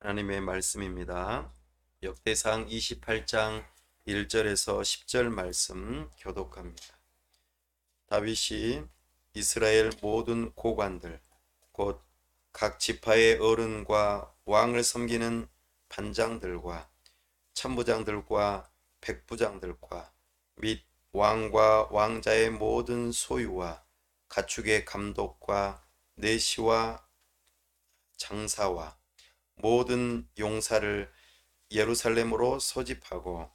하나님의 말씀입니다. 역대상 28장 1절에서 10절 말씀 교독합니다. 다윗이 이스라엘 모든 고관들 곧 각 지파의 어른과 왕을 섬기는 반장들과 천부장들과 백부장들과 및 왕과 왕자의 모든 소유와 가축의 감독과 내시와 장사와 모든 용사를 예루살렘으로 소집하고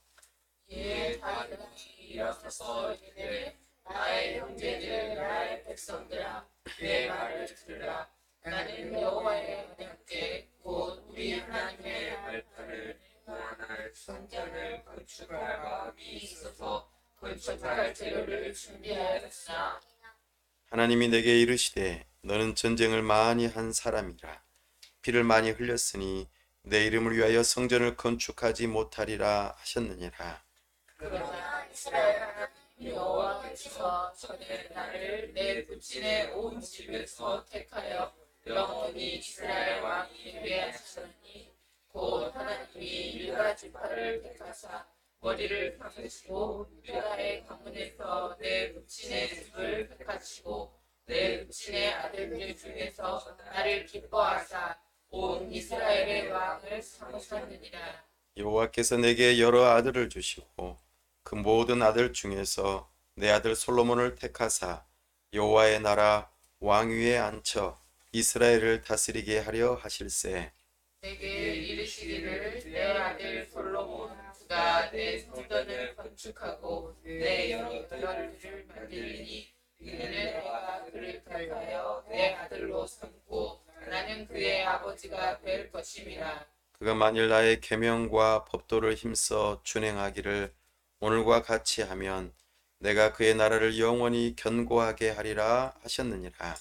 이에 다윗이 일어서서 이르되 나의 형제들 나의 백성들아 내 말을 들으라. 나는 여호와의 언약궤 곧 우리 하나님의 알타를 보완할 성전을 건축할 마음이 있어서 건축할 재료를 준비하였으나 하나님이 내게 이르시되 너는 전쟁을 많이 한 사람이라 피를 많이 흘렸으니 내 이름을 위하여 성전을 건축하지 못하리라 하셨느니라. 그러나 이스라엘 하나님 여호와께서 전에 나를 내 부친의 온 집에서 택하여 영원히 이스라엘 왕이 되게 하셨으니 곧 하나님이 유다 지파를 택하사 머리를 감으시고 유다의 가문에서 내 부친의 집을 택하시고 내 부친의 아들들 중에서 나를 기뻐하사 온 이스라엘의 왕을 삼으셨느니라. 여호와께서 내게 여러 아들을 주시고 그 모든 아들 중에서 내 아들 솔로몬을 택하사 여호와의 나라 왕위에 앉혀 이스라엘을 다스리게 하려 하실세. 내게 이르시기를 내 아들 솔로몬 그가 내 성전을 건축하고 내 여러 들을 만들리니 이는 내가 그를 택하여 내 아들로 삼고 나는 그의 아버지가 될 것임이라. 그가 만일 나의 계명과 법도를 힘써 준행하기를 오늘과 같이 하면 내가 그의 나라를 영원히 견고하게 하리라 하셨느니라.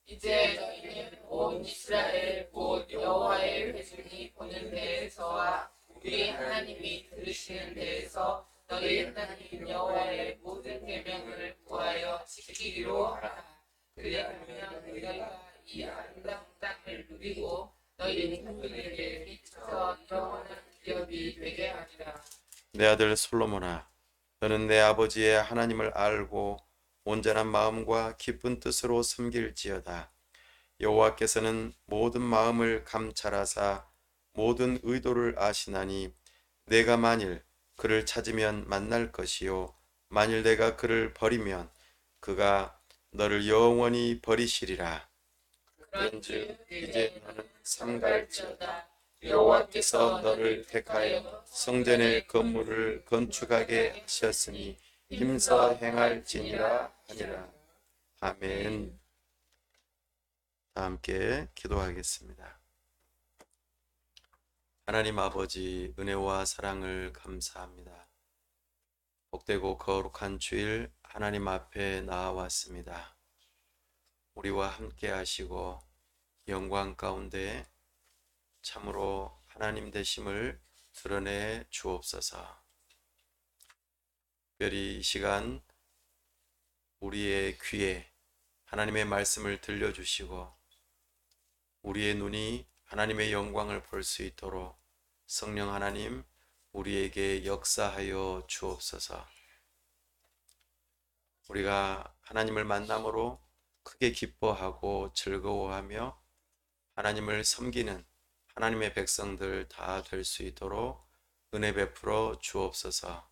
이제 너희는 온 이스라엘 곧 여호와의 회중이 보는 데에서와 우리 하나님이 들으시는 데에서 너희 하나님 여호와의 모든 계명을 구하여 지키기로 하라. 그리하면 너희가 이 아름다운 땅을 누리고 너희 후손에게 미쳐 영원한 기업이 되게 하리라. 내 아들 솔로몬아, 너는 내 아버지의 하나님을 알고 온전한 마음과 기쁜 뜻으로 섬길지어다. 여호와께서는 모든 마음을 감찰하사 모든 의도를 아시나니 내가 만일 그를 찾으면 만날 것이요 만일 내가 그를 버리면 그가 너를 영원히 버리시리라. 그런즉 이제 너는 삼갈지어다. 여호와께서 너를 택하여 성전의 건물을 건축하게 하셨으니 힘써 행할지니라 하니라. 아멘. 다 함께 기도하겠습니다. 하나님 아버지 은혜와 사랑을 감사합니다. 복되고 거룩한 주일 하나님 앞에 나와왔습니다. 우리와 함께 하시고 영광 가운데 참으로 하나님 되심을 드러내 주옵소서. 특별히 이 시간 우리의 귀에 하나님의 말씀을 들려주시고 우리의 눈이 하나님의 영광을 볼 수 있도록 성령 하나님 우리에게 역사하여 주옵소서. 우리가 하나님을 만남으로 크게 기뻐하고 즐거워하며 하나님을 섬기는 하나님의 백성들 다 될 수 있도록 은혜 베풀어 주옵소서.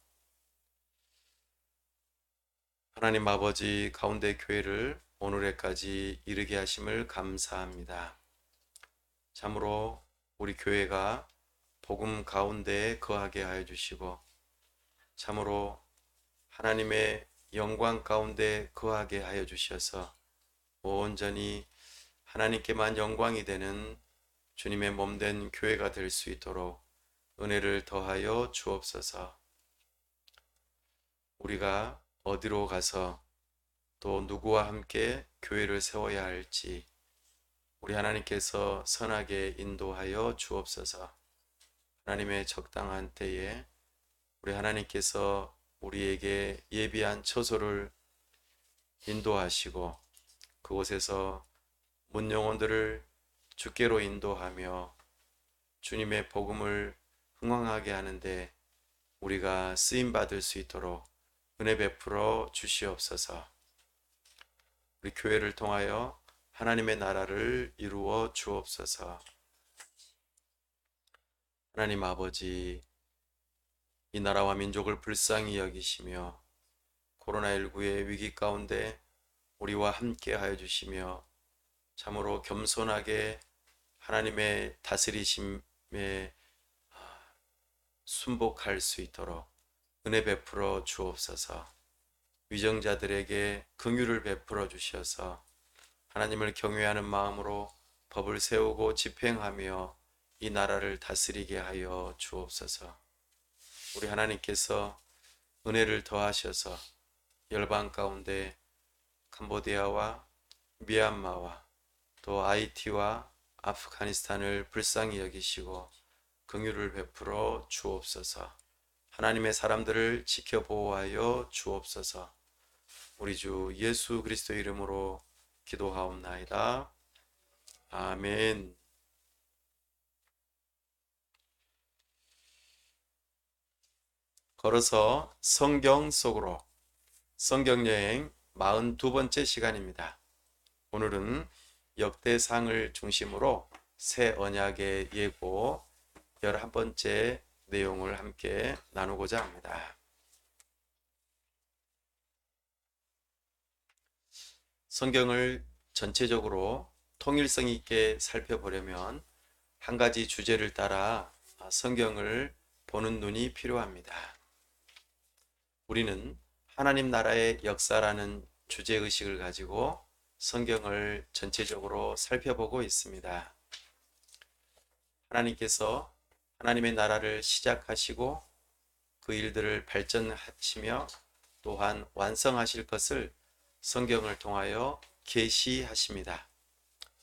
하나님 아버지 가운데 교회를 오늘에까지 이르게 하심을 감사합니다. 참으로 우리 교회가 복음 가운데 거하게 하여 주시고 참으로 하나님의 영광 가운데 거하게 하여 주셔서 온전히 하나님께만 영광이 되는 주님의 몸된 교회가 될 수 있도록 은혜를 더하여 주옵소서. 우리가 어디로 가서 또 누구와 함께 교회를 세워야 할지 우리 하나님께서 선하게 인도하여 주옵소서. 하나님의 적당한 때에 우리 하나님께서 우리에게 예비한 처소를 인도하시고 그곳에서 문 영혼들을 주께로 인도하며 주님의 복음을 흥왕하게 하는데 우리가 쓰임 받을 수 있도록 은혜 베풀어 주시옵소서. 우리 교회를 통하여 하나님의 나라를 이루어 주옵소서. 하나님 아버지, 이 나라와 민족을 불쌍히 여기시며 코로나19의 위기 가운데 우리와 함께 하여 주시며 참으로 겸손하게 하나님의 다스리심에 순복할 수 있도록 은혜 베풀어 주옵소서. 위정자들에게 긍휼을 베풀어 주셔서 하나님을 경외하는 마음으로 법을 세우고 집행하며 이 나라를 다스리게 하여 주옵소서. 우리 하나님께서 은혜를 더하셔서 열방 가운데 캄보디아와 미얀마와 또 아이티와 아프가니스탄을 불쌍히 여기시고 긍휼을 베풀어 주옵소서. 하나님의 사람들을 지켜 보호하여 주옵소서. 우리 주 예수 그리스도 이름으로 기도하옵나이다. 아멘. 걸어서 성경 속으로 성경여행 42번째 시간입니다. 오늘은 역대상을 중심으로 새 언약의 예고 11번째 내용을 함께 나누고자 합니다. 성경을 전체적으로 통일성 있게 살펴보려면 한 가지 주제를 따라 성경을 보는 눈이 필요합니다. 우리는 하나님 나라의 역사라는 주제의식을 가지고 성경을 전체적으로 살펴보고 있습니다. 하나님께서 하나님의 나라를 시작하시고 그 일들을 발전하시며 또한 완성하실 것을 성경을 통하여 계시하십니다.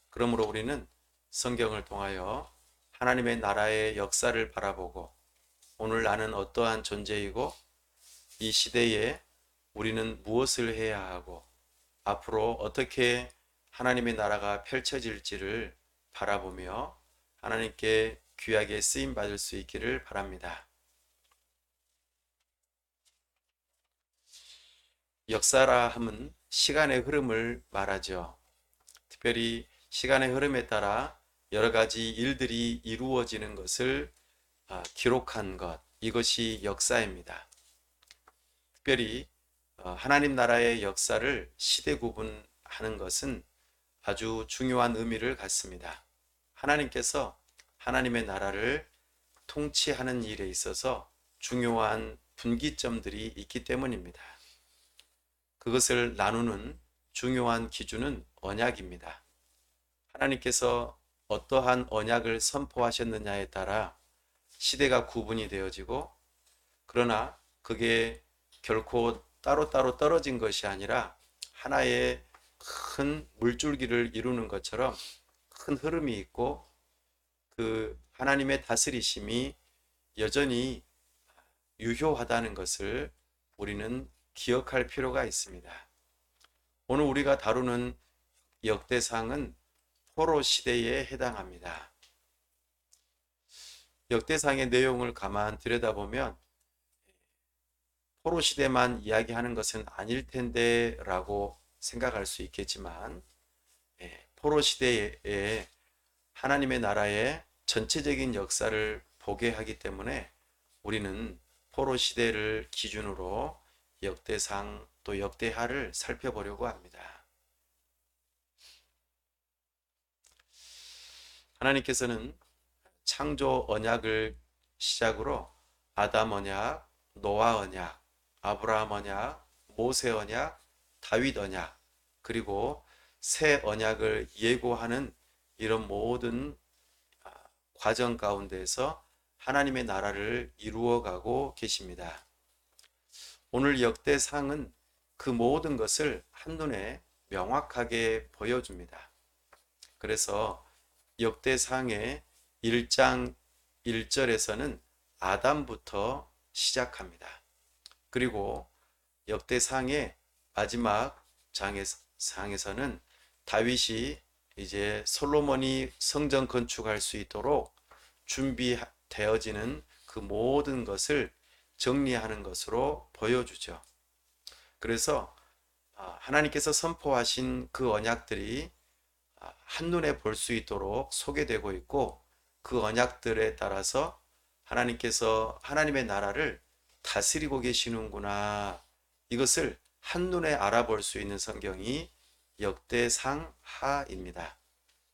그러므로 우리는 성경을 통하여 하나님의 나라의 역사를 바라보고 오늘 나는 어떠한 존재이고 이 시대에 우리는 무엇을 해야 하고 앞으로 어떻게 하나님의 나라가 펼쳐질지를 바라보며 하나님께 귀하게 쓰임 받을 수 있기를 바랍니다. 역사라 함은 시간의 흐름을 말하죠. 특별히 시간의 흐름에 따라 여러 가지 일들이 이루어지는 것을 기록한 것, 이것이 역사입니다. 특별히 하나님 나라의 역사를 시대 구분하는 것은 아주 중요한 의미를 갖습니다. 하나님께서 하나님의 나라를 통치하는 일에 있어서 중요한 분기점들이 있기 때문입니다. 그것을 나누는 중요한 기준은 언약입니다. 하나님께서 어떠한 언약을 선포하셨느냐에 따라 시대가 구분이 되어지고 그러나 그게 결코 따로따로 떨어진 것이 아니라 하나의 큰 물줄기를 이루는 것처럼 큰 흐름이 있고 그 하나님의 다스리심이 여전히 유효하다는 것을 우리는 기억할 필요가 있습니다. 오늘 우리가 다루는 역대상은 포로 시대에 해당합니다. 역대상의 내용을 가만 들여다보면 포로 시대만 이야기하는 것은 아닐 텐데 라고 생각할 수 있겠지만 포로 시대에 하나님의 나라의 전체적인 역사를 보게 하기 때문에 우리는 포로 시대를 기준으로 역대상 또 역대하를 살펴보려고 합니다. 하나님께서는 창조 언약을 시작으로 아담 언약, 노아 언약, 아브라함 언약, 모세 언약, 다윗 언약, 그리고 새 언약을 예고하는 이런 모든 과정 가운데에서 하나님의 나라를 이루어가고 계십니다. 오늘 역대상은 그 모든 것을 한눈에 명확하게 보여줍니다. 그래서 역대상의 1장 1절에서는 아담부터 시작합니다. 그리고 역대상의 마지막 장에서는 다윗이 이제 솔로몬이 성전 건축할 수 있도록 준비되어지는 그 모든 것을 정리하는 것으로 보여주죠. 그래서 하나님께서 선포하신 그 언약들이 한눈에 볼 수 있도록 소개되고 있고, 그 언약들에 따라서 하나님께서 하나님의 나라를 다스리고 계시는구나, 이것을 한눈에 알아볼 수 있는 성경이 역대상하입니다.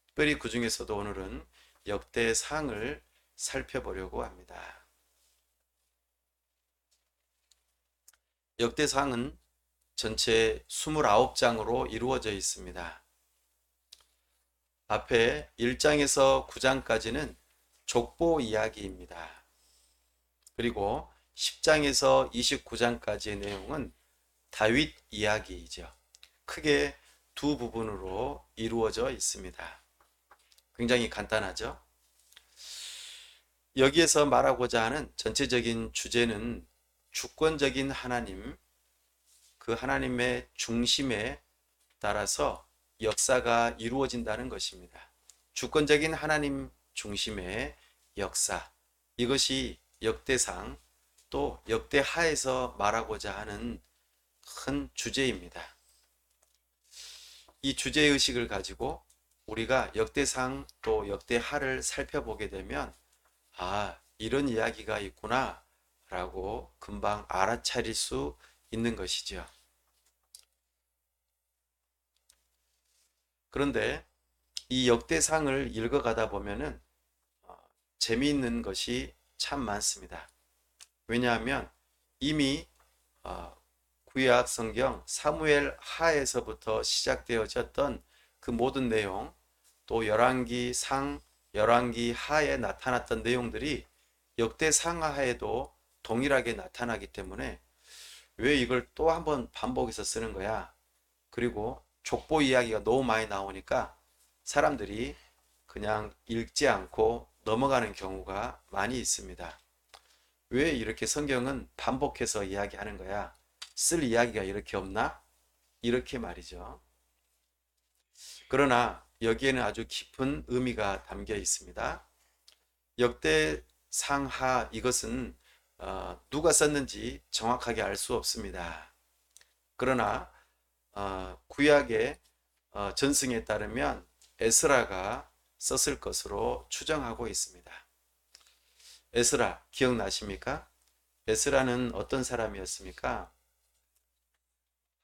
특별히 그 중에서도 오늘은 역대상을 살펴보려고 합니다. 역대상은 전체 29장으로 이루어져 있습니다. 앞에 1장에서 9장까지는 족보 이야기입니다. 그리고 10장에서 29장까지의 내용은 다윗 이야기이죠. 크게 두 부분으로 이루어져 있습니다. 굉장히 간단하죠? 여기에서 말하고자 하는 전체적인 주제는 주권적인 하나님, 그 하나님의 중심에 따라서 역사가 이루어진다는 것입니다. 주권적인 하나님 중심의 역사, 이것이 역대상 또 역대하에서 말하고자 하는 큰 주제입니다. 이 주제의식을 가지고 우리가 역대상 또 역대하를 살펴보게 되면 이런 이야기가 있구나 라고 금방 알아차릴 수 있는 것이죠. 그런데 이 역대상을 읽어가다 보면은 재미있는 것이 참 많습니다. 왜냐하면 이미 구약 성경 사무엘 하에서부터 시작되어졌던 그 모든 내용, 또 열왕기 상, 열왕기 하에 나타났던 내용들이 역대상하에도 동일하게 나타나기 때문에 왜 이걸 또 한번 반복해서 쓰는 거야? 그리고 족보 이야기가 너무 많이 나오니까 사람들이 그냥 읽지 않고 넘어가는 경우가 많이 있습니다. 왜 이렇게 성경은 반복해서 이야기하는 거야? 쓸 이야기가 이렇게 없나? 이렇게 말이죠. 그러나 여기에는 아주 깊은 의미가 담겨 있습니다. 역대상하, 이것은 누가 썼는지 정확하게 알 수 없습니다. 그러나 구약의 전승에 따르면 에스라가 썼을 것으로 추정하고 있습니다. 에스라 기억나십니까? 에스라는 어떤 사람이었습니까?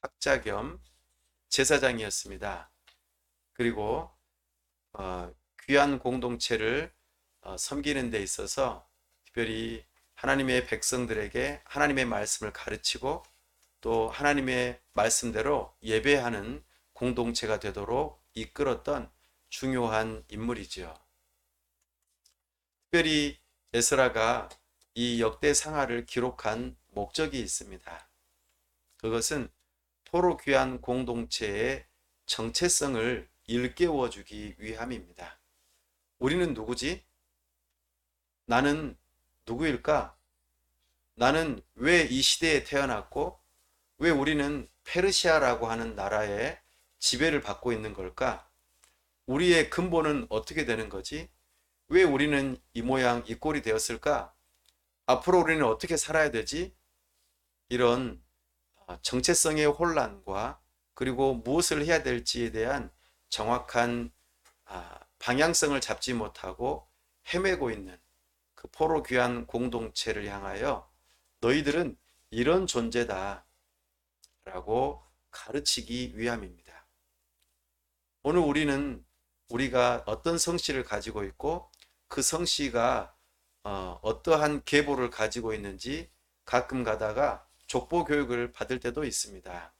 학자 겸 제사장이었습니다. 그리고 귀한 공동체를 섬기는 데 있어서 특별히 하나님의 백성들에게 하나님의 말씀을 가르치고 또 하나님의 말씀대로 예배하는 공동체가 되도록 이끌었던 중요한 인물이죠. 특별히 에스라가 이 역대상하를 기록한 목적이 있습니다. 그것은 포로 귀한 공동체의 정체성을 일깨워 주기 위함입니다. 우리는 누구지? 나는 누구일까? 나는 왜 이 시대에 태어났고 왜 우리는 페르시아라고 하는 나라의 지배를 받고 있는 걸까? 우리의 근본은 어떻게 되는 거지? 왜 우리는 이 모양 이 꼴이 되었을까? 앞으로 우리는 어떻게 살아야 되지? 이런 정체성의 혼란과 그리고 무엇을 해야 될지에 대한 정확한 방향성을 잡지 못하고 헤매고 있는 그 포로 귀한 공동체를 향하여 너희들은 이런 존재다 라고 가르치기 위함입니다. 오늘 우리가 어떤 성씨를 가지고 있고 그 성씨가 어떠한 계보를 가지고 있는지 가끔 가다가 족보 교육을 받을 때도 있습니다.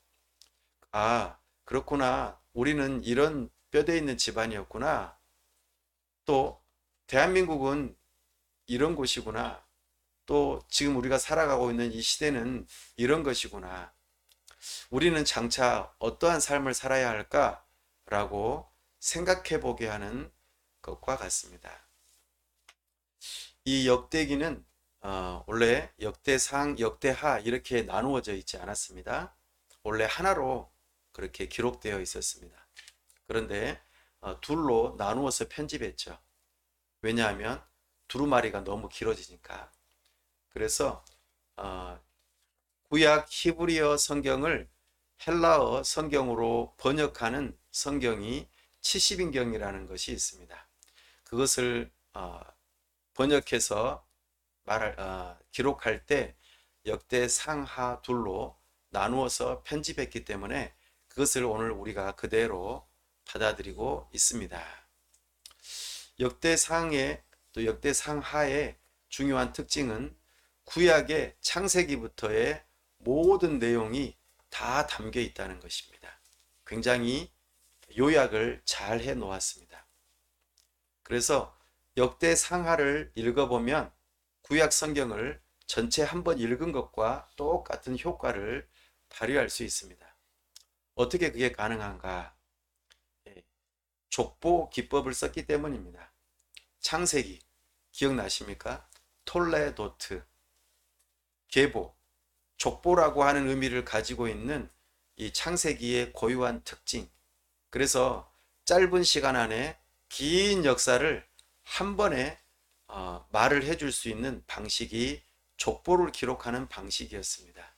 그렇구나. 우리는 이런 뼈대 있는 집안이었구나. 또 대한민국은 이런 곳이구나. 또 지금 우리가 살아가고 있는 이 시대는 이런 것이구나. 우리는 장차 어떠한 삶을 살아야 할까라고 생각해 보게 하는 것과 같습니다. 이 역대기는 원래 역대상, 역대하 이렇게 나누어져 있지 않았습니다. 원래 하나로 그렇게 기록되어 있었습니다. 그런데 둘로 나누어서 편집했죠. 왜냐하면 두루마리가 너무 길어지니까. 그래서 구약 히브리어 성경을 헬라어 성경으로 번역하는 성경이 70인경이라는 것이 있습니다. 그것을 번역해서 기록할 때 역대 상하 둘로 나누어서 편집했기 때문에 그것을 오늘 우리가 그대로 받아들이고 있습니다. 역대상의 또 역대상하의 중요한 특징은 구약의 창세기부터의 모든 내용이 다 담겨 있다는 것입니다. 굉장히 요약을 잘 해 놓았습니다. 그래서 역대상하를 읽어보면 구약 성경을 전체 한번 읽은 것과 똑같은 효과를 발휘할 수 있습니다. 어떻게 그게 가능한가? 족보 기법을 썼기 때문입니다. 창세기 기억나십니까? 톨레도트, 계보, 족보라고 하는 의미를 가지고 있는 이 창세기의 고유한 특징. 그래서 짧은 시간 안에 긴 역사를 한 번에 말을 해줄 수 있는 방식이 족보를 기록하는 방식이었습니다.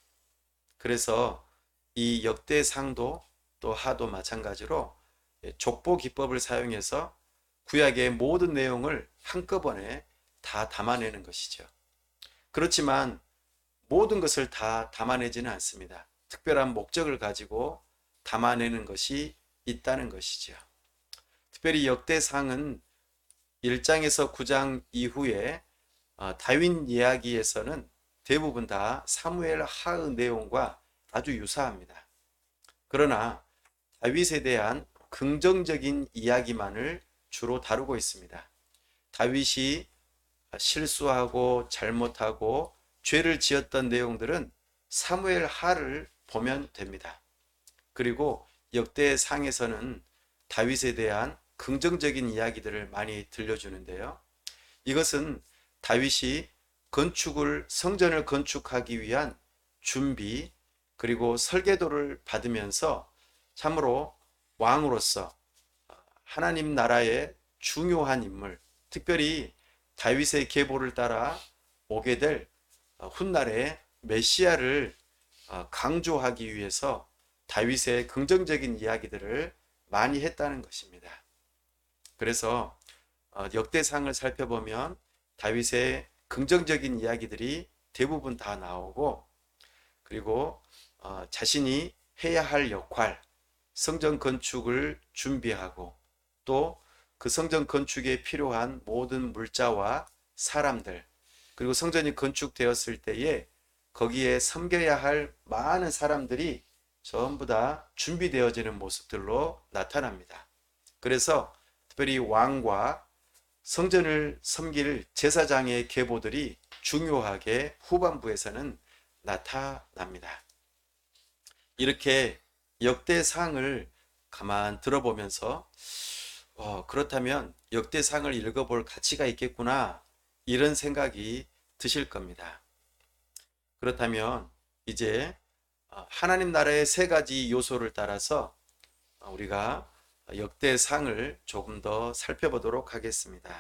그래서 이 역대상도 또 하도 마찬가지로 족보 기법을 사용해서 구약의 모든 내용을 한꺼번에 다 담아내는 것이죠. 그렇지만 모든 것을 다 담아내지는 않습니다. 특별한 목적을 가지고 담아내는 것이 있다는 것이죠. 특별히 역대상은 1장에서 9장 이후에 다윗 이야기에서는 대부분 다 사무엘 하의 내용과 아주 유사합니다. 그러나 다윗에 대한 긍정적인 이야기만을 주로 다루고 있습니다. 다윗이 실수하고 잘못하고 죄를 지었던 내용들은 사무엘 하를 보면 됩니다. 그리고 역대상에서는 다윗에 대한 긍정적인 이야기들을 많이 들려주는데요. 이것은 다윗이 성전을 건축하기 위한 준비, 그리고 설계도를 받으면서 참으로 왕으로서 하나님 나라의 중요한 인물, 특별히 다윗의 계보를 따라 오게 될 훗날의 메시아를 강조하기 위해서 다윗의 긍정적인 이야기들을 많이 했다는 것입니다. 그래서 역대상을 살펴보면 다윗의 긍정적인 이야기들이 대부분 다 나오고, 그리고 자신이 해야 할 역할, 성전 건축을 준비하고 또 그 성전 건축에 필요한 모든 물자와 사람들, 그리고 성전이 건축되었을 때에 거기에 섬겨야 할 많은 사람들이 전부 다 준비되어지는 모습들로 나타납니다. 그래서 특별히 왕과 성전을 섬길 제사장의 계보들이 중요하게 후반부에서는 나타납니다. 이렇게 역대상을 가만 들어보면서 그렇다면 역대상을 읽어볼 가치가 있겠구나, 이런 생각이 드실 겁니다. 그렇다면 이제 하나님 나라의 세 가지 요소를 따라서 우리가 역대상을 조금 더 살펴보도록 하겠습니다.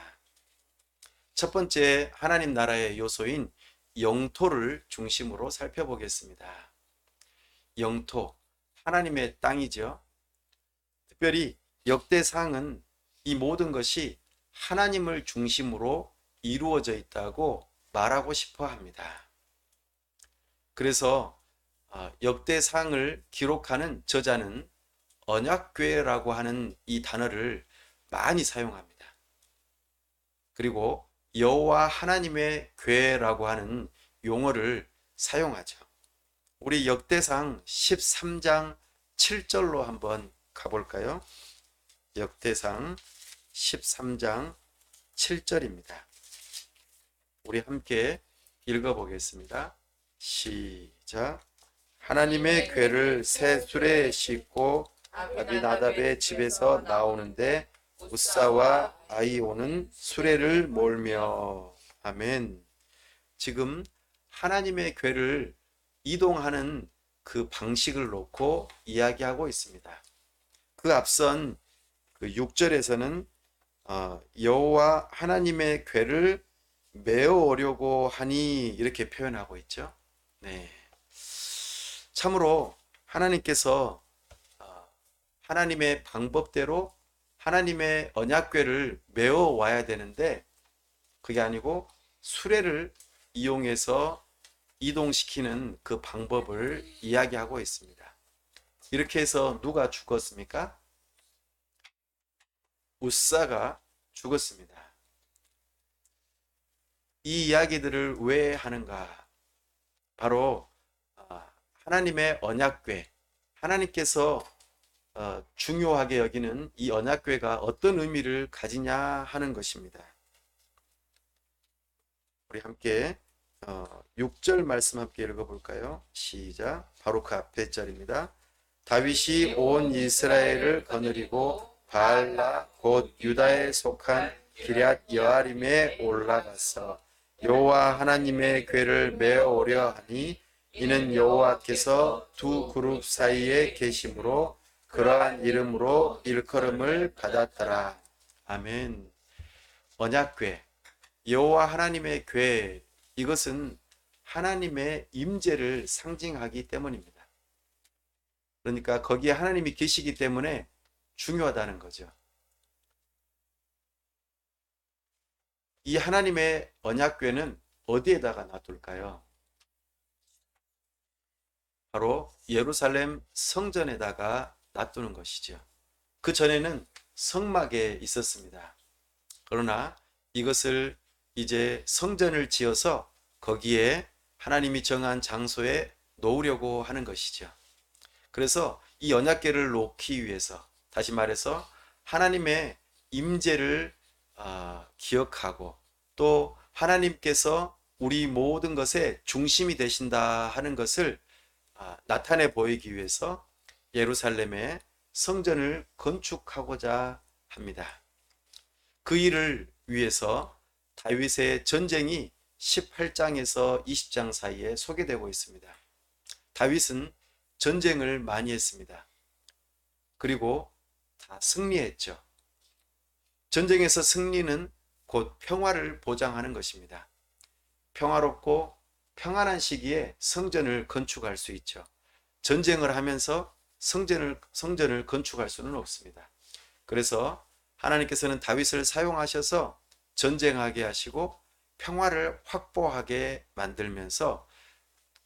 첫 번째 하나님 나라의 요소인 영토를 중심으로 살펴보겠습니다. 영토, 하나님의 땅이죠. 특별히 역대상은 이 모든 것이 하나님을 중심으로 이루어져 있다고 말하고 싶어 합니다. 그래서 역대상을 기록하는 저자는 언약궤라고 하는 이 단어를 많이 사용합니다. 그리고 여호와 하나님의 궤라고 하는 용어를 사용하죠. 우리 역대상 13장 7절로 한번 가볼까요? 역대상 13장 7절입니다. 우리 함께 읽어보겠습니다. 시작. 하나님의 궤를 새 수레에 싣고 아비나답의 집에서 나오는데 우사와 아이오는 수레를 몰며. 아멘. 지금 하나님의 궤를 이동하는 그 방식을 놓고 이야기하고 있습니다. 그 앞선 그 6절에서는 여호와 하나님의 궤를 메어오려고 하니 이렇게 표현하고 있죠. 네. 참으로 하나님께서 하나님의 방법대로 하나님의 언약궤를 메어 와야 되는데 그게 아니고 수레를 이용해서 이동시키는 그 방법을 이야기하고 있습니다. 이렇게 해서 누가 죽었습니까? 우사가 죽었습니다. 이 이야기들을 왜 하는가? 바로 하나님의 언약궤, 하나님께서 중요하게 여기는 이 언약궤가 어떤 의미를 가지냐 하는 것입니다. 우리 함께 6절 말씀 함께 읽어볼까요? 시작. 바로 그 앞에 절입니다. 다윗이 온 이스라엘을 거느리고 바알라 곧 유다에 속한 기럇 여아림에 올라가서 여호와 하나님의 궤를 메어 오려 하니 이는 여호와께서 두 그룹 사이에 계심으로 그러한 이름으로 일컬음을 받았더라. 아멘. 언약궤, 여호와 하나님의 궤, 이것은 하나님의 임재를 상징하기 때문입니다. 그러니까 거기에 하나님이 계시기 때문에 중요하다는 거죠. 이 하나님의 언약궤는 어디에다가 놔둘까요? 바로 예루살렘 성전에다가 놔두는 것이죠. 그 전에는 성막에 있었습니다. 그러나 이것을 이제 성전을 지어서 거기에 하나님이 정한 장소에 놓으려고 하는 것이죠. 그래서 이 언약궤를 놓기 위해서, 다시 말해서 하나님의 임재를 기억하고 또 하나님께서 우리 모든 것의 중심이 되신다 하는 것을 나타내 보이기 위해서 예루살렘에 성전을 건축하고자 합니다. 그 일을 위해서 다윗의 전쟁이 18장에서 20장 사이에 소개되고 있습니다. 다윗은 전쟁을 많이 했습니다. 그리고 다 승리했죠. 전쟁에서 승리는 곧 평화를 보장하는 것입니다. 평화롭고 평안한 시기에 성전을 건축할 수 있죠. 전쟁을 하면서 성전을 건축할 수는 없습니다. 그래서 하나님께서는 다윗을 사용하셔서 전쟁하게 하시고 평화를 확보하게 만들면서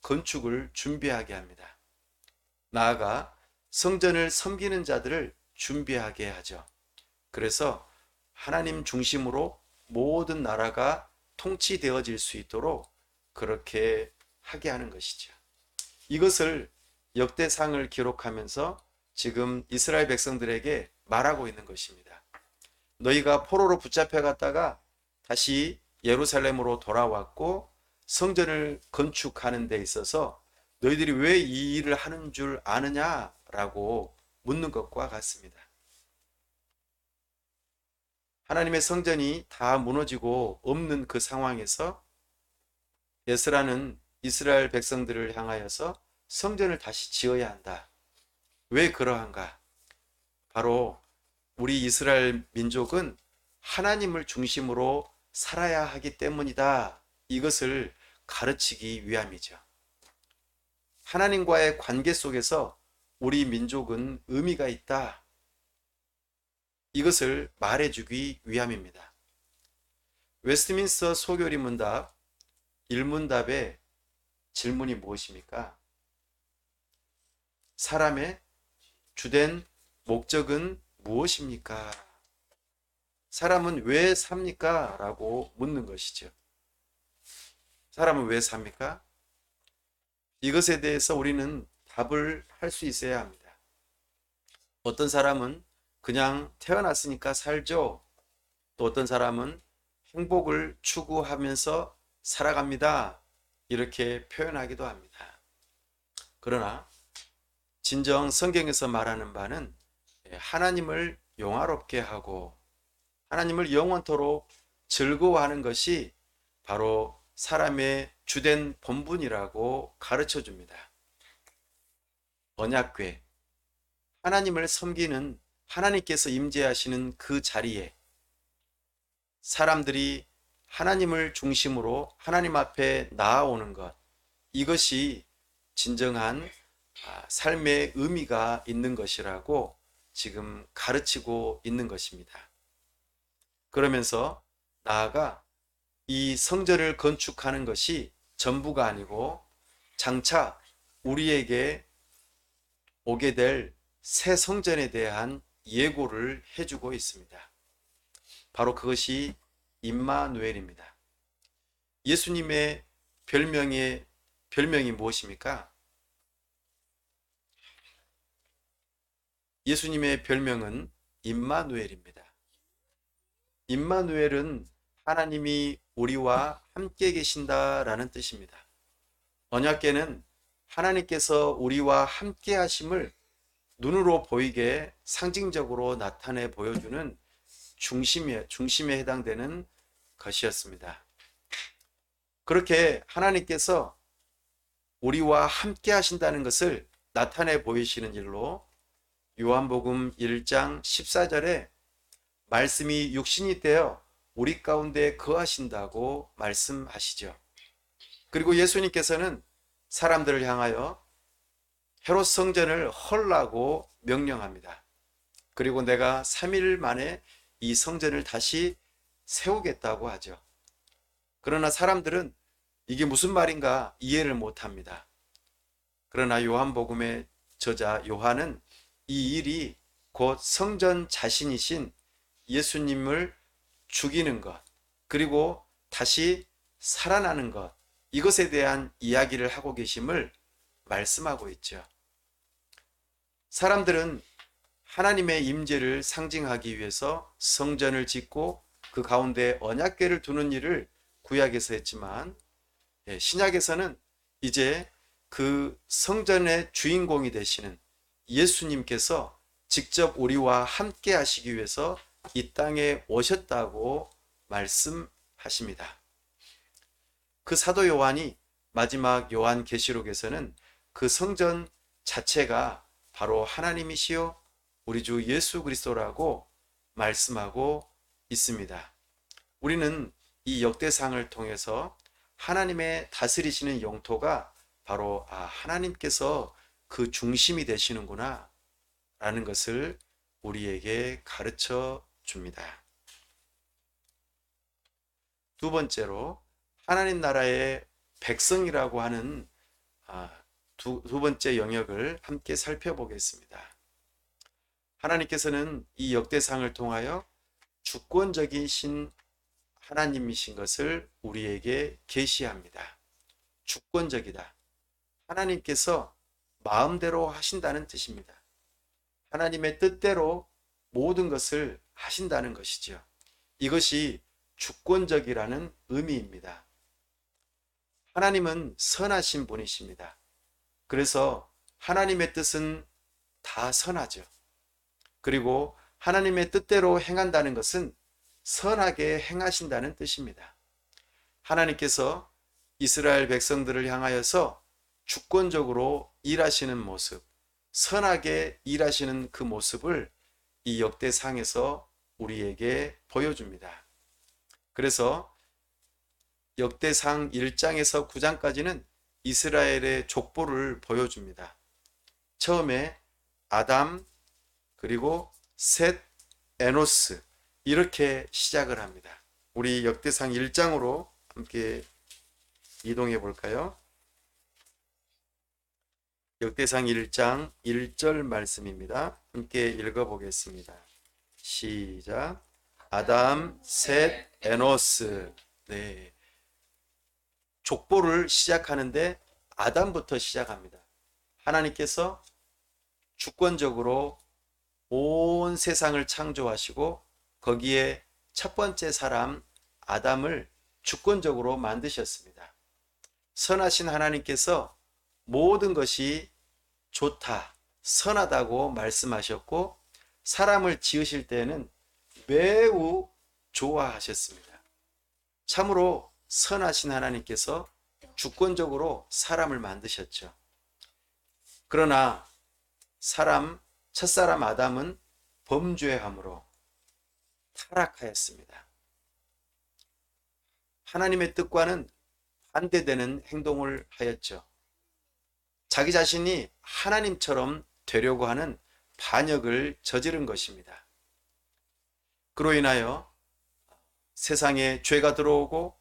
건축을 준비하게 합니다. 나아가 성전을 섬기는 자들을 준비하게 하죠. 그래서 하나님 중심으로 모든 나라가 통치되어질 수 있도록 그렇게 하게 하는 것이죠. 이것을 역대상을 기록하면서 지금 이스라엘 백성들에게 말하고 있는 것입니다. 너희가 포로로 붙잡혀 갔다가 다시 예루살렘으로 돌아왔고 성전을 건축하는 데 있어서 너희들이 왜 이 일을 하는 줄 아느냐라고 묻는 것과 같습니다. 하나님의 성전이 다 무너지고 없는 그 상황에서 에스라는 이스라엘 백성들을 향하여서 성전을 다시 지어야 한다. 왜 그러한가? 바로 우리 이스라엘 민족은 하나님을 중심으로 살아야 하기 때문이다. 이것을 가르치기 위함이죠. 하나님과의 관계 속에서 우리 민족은 의미가 있다. 이것을 말해주기 위함입니다. 웨스트민스터 소교리 문답 1문답의 질문이 무엇입니까? 사람의 주된 목적은 무엇입니까? 사람은 왜 삽니까? 라고 묻는 것이죠. 사람은 왜 삽니까? 이것에 대해서 우리는 답을 할 수 있어야 합니다. 어떤 사람은 그냥 태어났으니까 살죠. 또 어떤 사람은 행복을 추구하면서 살아갑니다. 이렇게 표현하기도 합니다. 그러나 진정 성경에서 말하는 바는 하나님을 영화롭게 하고 하나님을 영원토록 즐거워하는 것이 바로 사람의 주된 본분이라고 가르쳐 줍니다. 언약궤, 하나님을 섬기는 하나님께서 임재하시는 그 자리에 사람들이 하나님을 중심으로 하나님 앞에 나아오는 것, 이것이 진정한 삶의 의미가 있는 것이라고 지금 가르치고 있는 것입니다. 그러면서 나아가 이 성전을 건축하는 것이 전부가 아니고 장차 우리에게 오게 될 새 성전에 대한 예고를 해주고 있습니다. 바로 그것이 임마누엘입니다. 예수님의 별명이 무엇입니까? 예수님의 별명은 임마누엘입니다. 임마누엘은 하나님이 우리와 함께 계신다라는 뜻입니다. 언약궤는 하나님께서 우리와 함께 하심을 눈으로 보이게 상징적으로 나타내 보여주는 중심에 해당되는 것이었습니다. 그렇게 하나님께서 우리와 함께 하신다는 것을 나타내 보이시는 일로 요한복음 1장 14절에 말씀이 육신이 되어 우리 가운데 거하신다고 말씀하시죠. 그리고 예수님께서는 사람들을 향하여 헤롯 성전을 헐라고 명령합니다. 그리고 내가 3일 만에 이 성전을 다시 세우겠다고 하죠. 그러나 사람들은 이게 무슨 말인가 이해를 못합니다. 그러나 요한복음의 저자 요한은 이 일이 곧 성전 자신이신 예수님을 죽이는 것, 그리고 다시 살아나는 것, 이것에 대한 이야기를 하고 계심을 말씀하고 있죠. 사람들은 하나님의 임재를 상징하기 위해서 성전을 짓고 그 가운데 언약궤를 두는 일을 구약에서 했지만 신약에서는 이제 그 성전의 주인공이 되시는 예수님께서 직접 우리와 함께 하시기 위해서 이 땅에 오셨다고 말씀하십니다. 그 사도 요한이 마지막 요한계시록에서는 그 성전 자체가 바로 하나님이시요 우리 주 예수 그리스도라고 말씀하고 있습니다. 우리는 이 역대상을 통해서 하나님의 다스리시는 영토가 바로 하나님께서 그 중심이 되시는구나 라는 것을 우리에게 가르쳐 줍니다. 두 번째로 하나님 나라의 백성이라고 하는 두 번째 영역을 함께 살펴보겠습니다. 하나님께서는 이 역대상을 통하여 주권적이신 하나님이신 것을 우리에게 계시합니다. 주권적이다. 하나님께서 마음대로 하신다는 뜻입니다. 하나님의 뜻대로 모든 것을 하신다는 것이죠. 이것이 주권적이라는 의미입니다. 하나님은 선하신 분이십니다. 그래서 하나님의 뜻은 다 선하죠. 그리고 하나님의 뜻대로 행한다는 것은 선하게 행하신다는 뜻입니다. 하나님께서 이스라엘 백성들을 향하여서 주권적으로 일하시는 모습, 선하게 일하시는 그 모습을 이 역대상에서 우리에게 보여줍니다. 그래서 역대상 1장에서 9장까지는 이스라엘의 족보를 보여줍니다. 처음에 아담, 그리고 셋, 에노스 이렇게 시작을 합니다. 우리 역대상 1장으로 함께 이동해 볼까요? 역대상 1장 1절 말씀입니다. 함께 읽어보겠습니다. 시작. 아담, 셋, 에노스. 네. 족보를 시작하는데 아담부터 시작합니다. 하나님께서 주권적으로 온 세상을 창조하시고 거기에 첫 번째 사람 아담을 주권적으로 만드셨습니다. 선하신 하나님께서 모든 것이 좋다, 선하다고 말씀하셨고 사람을 지으실 때에는 매우 좋아하셨습니다. 참으로 선하신 하나님께서 주권적으로 사람을 만드셨죠. 그러나 첫사람 아담은 범죄함으로 타락하였습니다. 하나님의 뜻과는 반대되는 행동을 하였죠. 자기 자신이 하나님처럼 되려고 하는 반역을 저지른 것입니다. 그로 인하여 세상에 죄가 들어오고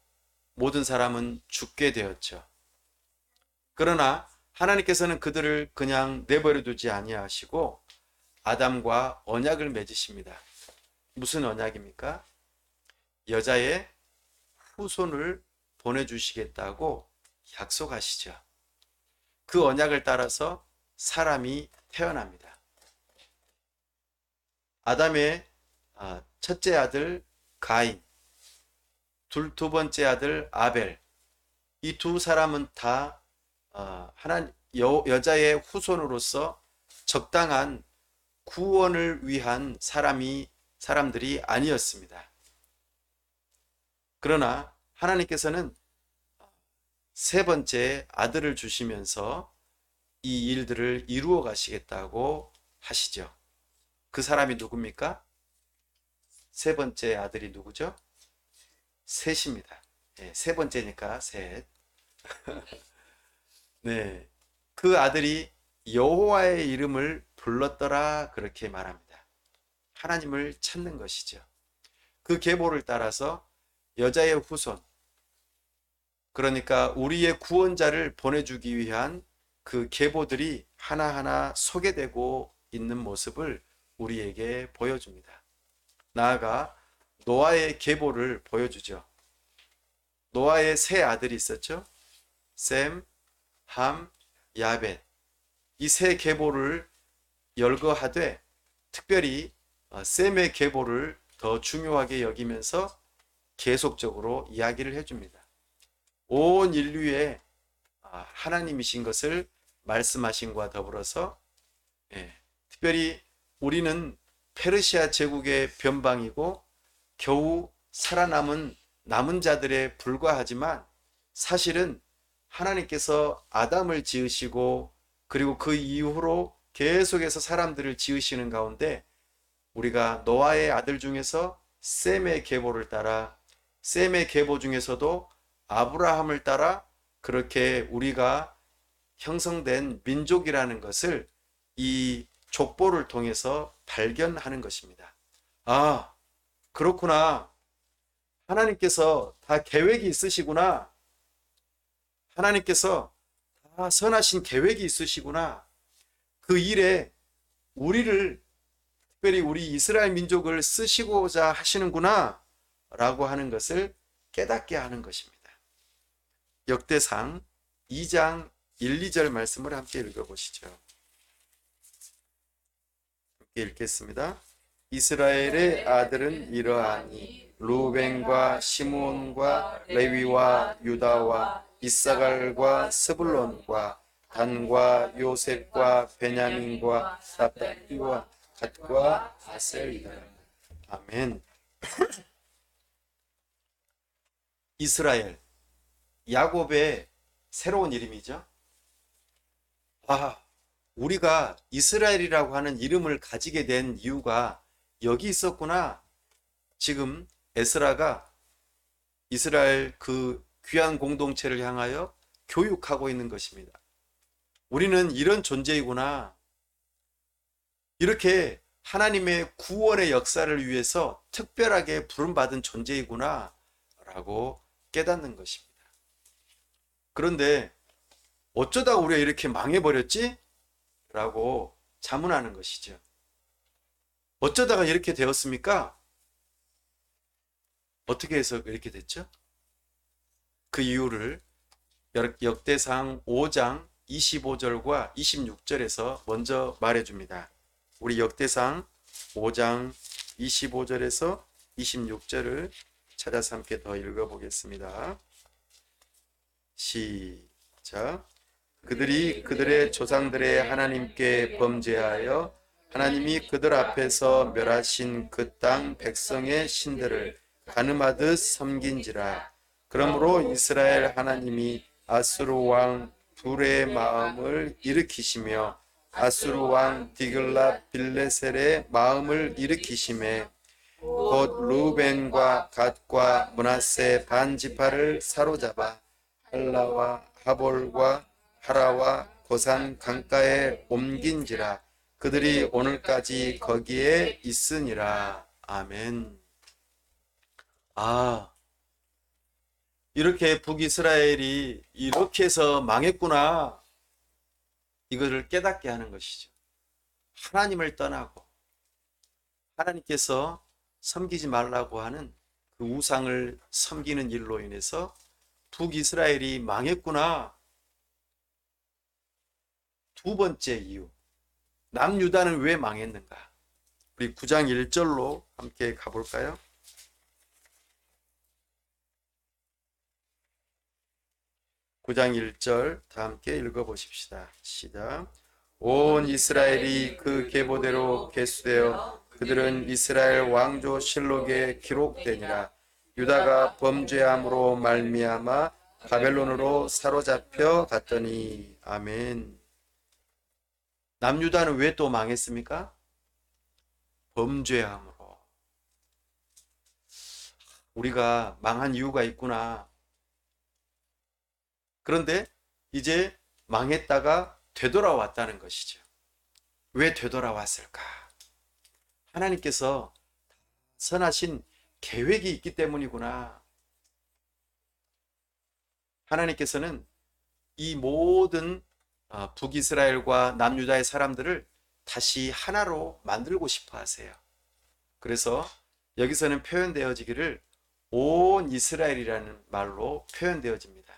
모든 사람은 죽게 되었죠. 그러나 하나님께서는 그들을 그냥 내버려 두지 아니하시고 아담과 언약을 맺으십니다. 무슨 언약입니까? 여자의 후손을 보내주시겠다고 약속하시죠. 그 언약을 따라서 사람이 태어납니다. 아담의 첫째 아들 가인, 두 번째 아들 아벨, 이 두 사람은 다 여자의 후손으로서 적당한 구원을 위한 사람들이 아니었습니다. 그러나 하나님께서는 세 번째 아들을 주시면서 이 일들을 이루어 가시겠다고 하시죠. 그 사람이 누굽니까? 세 번째 아들이 누구죠? 셋입니다. 네, 세 번째니까 셋. 네, 그 아들이 여호와의 이름을 불렀더라 그렇게 말합니다. 하나님을 찾는 것이죠. 그 계보를 따라서 여자의 후손, 그러니까 우리의 구원자를 보내주기 위한 그 계보들이 하나하나 소개되고 있는 모습을 우리에게 보여줍니다. 나아가 노아의 계보를 보여주죠. 노아의 세 아들이 있었죠. 셈, 함, 야벳. 이 세 계보를 열거하되 특별히 셈의 계보를 더 중요하게 여기면서 계속적으로 이야기를 해줍니다. 온 인류의 하나님이신 것을 말씀하신과 더불어서 특별히 우리는 페르시아 제국의 변방이고 겨우 살아남은 남은 자들에 불과하지만 사실은 하나님께서 아담을 지으시고 그리고 그 이후로 계속해서 사람들을 지으시는 가운데 우리가 노아의 아들 중에서 셈의 계보를 따라 셈의 계보 중에서도 아브라함을 따라 그렇게 우리가 형성된 민족이라는 것을 이 족보를 통해서 발견하는 것입니다. 아, 그렇구나. 하나님께서 다 계획이 있으시구나. 하나님께서 다 선하신 계획이 있으시구나. 그 일에 우리를, 특별히 우리 이스라엘 민족을 쓰시고자 하시는구나 라고 하는 것을 깨닫게 하는 것입니다. 역대상 2장 1, 2절 말씀을 함께 읽어보시죠. 함께 읽겠습니다. 이스라엘의 아들은 이러하니 루벤과 시므온과 레위와 유다와 이사갈과 스불론과 단과 요셉과 베냐민과 납달리와 갓과 아셀이다. 아멘. 이스라엘, 야곱의 새로운 이름이죠. 우리가 이스라엘이라고 하는 이름을 가지게 된 이유가 여기 있었구나. 지금 에스라가 이스라엘 그 귀한 공동체를 향하여 교육하고 있는 것입니다. 우리는 이런 존재이구나. 이렇게 하나님의 구원의 역사를 위해서 특별하게 부름받은 존재이구나 라고 깨닫는 것입니다. 그런데 어쩌다 우리가 이렇게 망해버렸지? 라고 자문하는 것이죠. 어쩌다가 이렇게 되었습니까? 어떻게 해서 이렇게 됐죠? 그 이유를 역대상 5장 25절과 26절에서 먼저 말해줍니다. 우리 역대상 5장 25절에서 26절을 찾아서 함께 더 읽어보겠습니다. 시작. 그들이 그들의 조상들의 하나님께 범죄하여 하나님이 그들 앞에서 멸하신 그 땅 백성의 신들을 가늠하듯 섬긴지라. 그러므로 이스라엘 하나님이 아수르 왕 불의 마음을 일으키시며 아수르 왕 디글랏 빌레셀의 마음을 일으키시매 곧 루벤과 갓과 므낫세 반 지파를 사로잡아 할라와 하볼과 하라와 고산 강가에 옮긴지라. 그들이 오늘까지 거기에 있으니라. 아멘. 아, 이렇게 북이스라엘이 이렇게 해서 망했구나. 이거를 깨닫게 하는 것이죠. 하나님을 떠나고 하나님께서 섬기지 말라고 하는 그 우상을 섬기는 일로 인해서 북이스라엘이 망했구나. 두 번째 이유. 남유다는 왜 망했는가? 우리 9장 1절로 함께 가볼까요? 9장 1절 다 함께 읽어보십시다. 시작. 온 이스라엘이 그 계보대로 계수되어 그들은 이스라엘 왕조 실록에 기록되니라. 유다가 범죄함으로 말미암아 바벨론으로 사로잡혀 갔더니. 아멘. 남유다는 왜 또 망했습니까? 범죄함으로. 우리가 망한 이유가 있구나. 그런데 이제 망했다가 되돌아왔다는 것이죠. 왜 되돌아왔을까? 하나님께서 선하신 계획이 있기 때문이구나. 하나님께서는 이 모든 북이스라엘과 남유다의 사람들을 다시 하나로 만들고 싶어 하세요. 그래서 여기서는 표현되어지기를 온 이스라엘이라는 말로 표현되어집니다.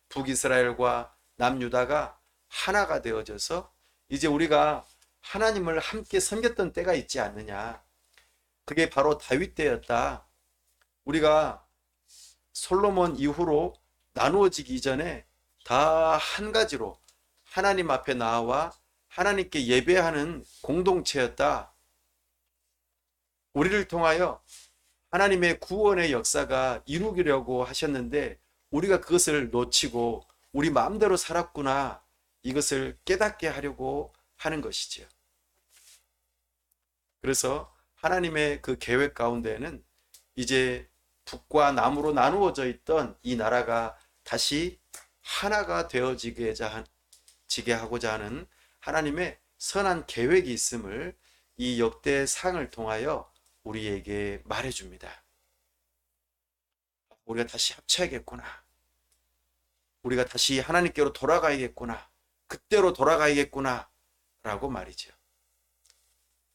북이스라엘과 남유다가 하나가 되어져서 이제 우리가 하나님을 함께 섬겼던 때가 있지 않느냐. 그게 바로 다윗 때였다. 우리가 솔로몬 이후로 나누어지기 이전에 다 한 가지로 하나님 앞에 나와 하나님께 예배하는 공동체였다. 우리를 통하여 하나님의 구원의 역사가 이루기려고 하셨는데 우리가 그것을 놓치고 우리 마음대로 살았구나. 이것을 깨닫게 하려고 하는 것이지요. 그래서 하나님의 그 계획 가운데에는 이제 북과 남으로 나누어져 있던 이 나라가 다시 하나가 되어지게 하고자 하는 하나님의 선한 계획이 있음을 이 역대상을 통하여 우리에게 말해줍니다. 우리가 다시 합쳐야겠구나. 우리가 다시 하나님께로 돌아가야겠구나. 그때로 돌아가야겠구나. 라고 말이죠.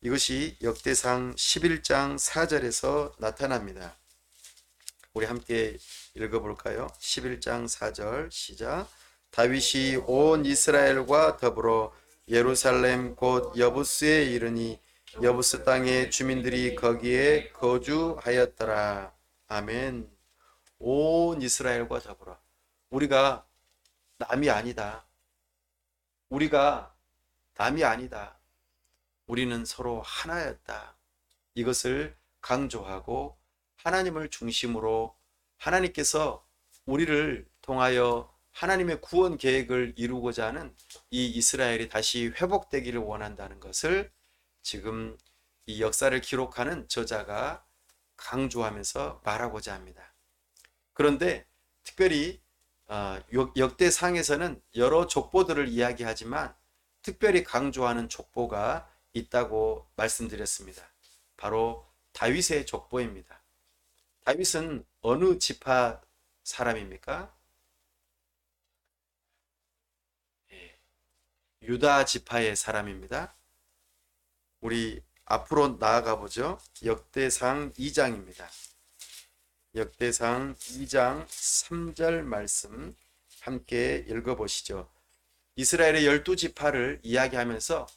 이것이 역대상 11장 4절에서 나타납니다. 우리 함께 읽어볼까요? 11장 4절 시작. 다윗이 온 이스라엘과 더불어 예루살렘 곧 여부스에 이르니 여부스 땅의 주민들이 거기에 거주하였더라. 아멘. 온 이스라엘과 더불어. 우리가 남이 아니다. 우리가 남이 아니다. 우리는 서로 하나였다. 이것을 강조하고 하나님을 중심으로 하나님께서 우리를 통하여 하나님의 구원 계획을 이루고자 하는 이 이스라엘이 다시 회복되기를 원한다는 것을 지금 이 역사를 기록하는 저자가 강조하면서 말하고자 합니다. 그런데 특별히 역대상에서는 여러 족보들을 이야기하지만 특별히 강조하는 족보가 있다고 말씀드렸습니다. 바로 다윗의 족보입니다. 다윗은 어느 지파 사람입니까? 유다 지파의 사람입니다. 우리 앞으로 나아가 보죠. 역대상 2장입니다. 역대상 2장 3절 말씀 함께 읽어보시죠. 이스라엘의 12지파를 이야기하면서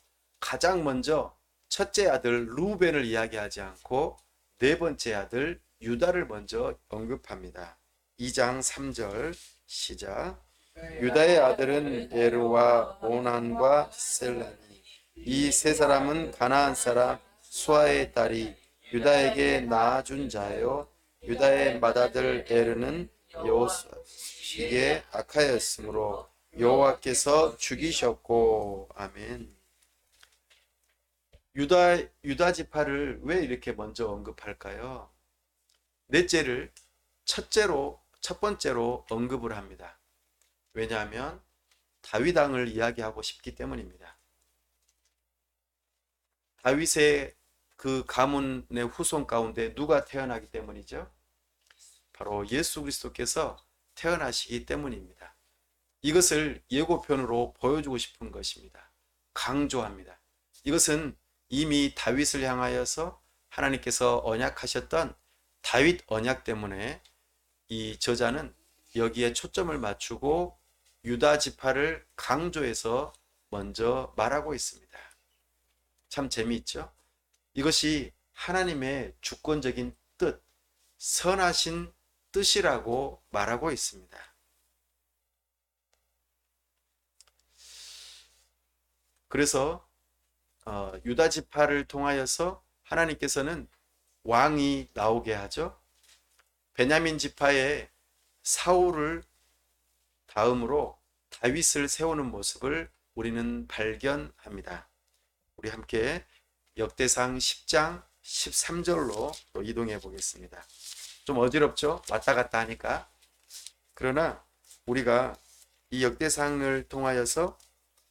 가장 먼저 첫째 아들 루벤을 이야기하지 않고 네 번째 아들 유다를 먼저 언급합니다. 2장 3절 시작. 유다의 아들은 에르와 오난과 셀라니. 이 세 사람은 가나안 사람 수아의 딸이 유다에게 낳아준 자요. 유다의 맏아들 에르는 요십에 악하였으므로 여호와께서 죽이셨고. 아멘. 유다 지파를 왜 이렇게 먼저 언급할까요? 넷째를 첫 번째로 언급을 합니다. 왜냐하면 다윗 왕을 이야기하고 싶기 때문입니다. 다윗의 그 가문의 후손 가운데 누가 태어나기 때문이죠? 바로 예수 그리스도께서 태어나시기 때문입니다. 이것을 예고편으로 보여주고 싶은 것입니다. 강조합니다. 이것은 이미 다윗을 향하여서 하나님께서 언약하셨던 다윗 언약 때문에 이 저자는 여기에 초점을 맞추고 유다 지파를 강조해서 먼저 말하고 있습니다. 참 재미있죠? 이것이 하나님의 주권적인 뜻, 선하신 뜻이라고 말하고 있습니다. 그래서 유다 지파를 통하여서 하나님께서는 왕이 나오게 하죠. 베냐민 지파의 사울을 다음으로 다윗을 세우는 모습을 우리는 발견합니다. 우리 함께 역대상 10장 13절로 또 이동해 보겠습니다. 좀 어지럽죠? 왔다 갔다 하니까. 그러나 우리가 이 역대상을 통하여서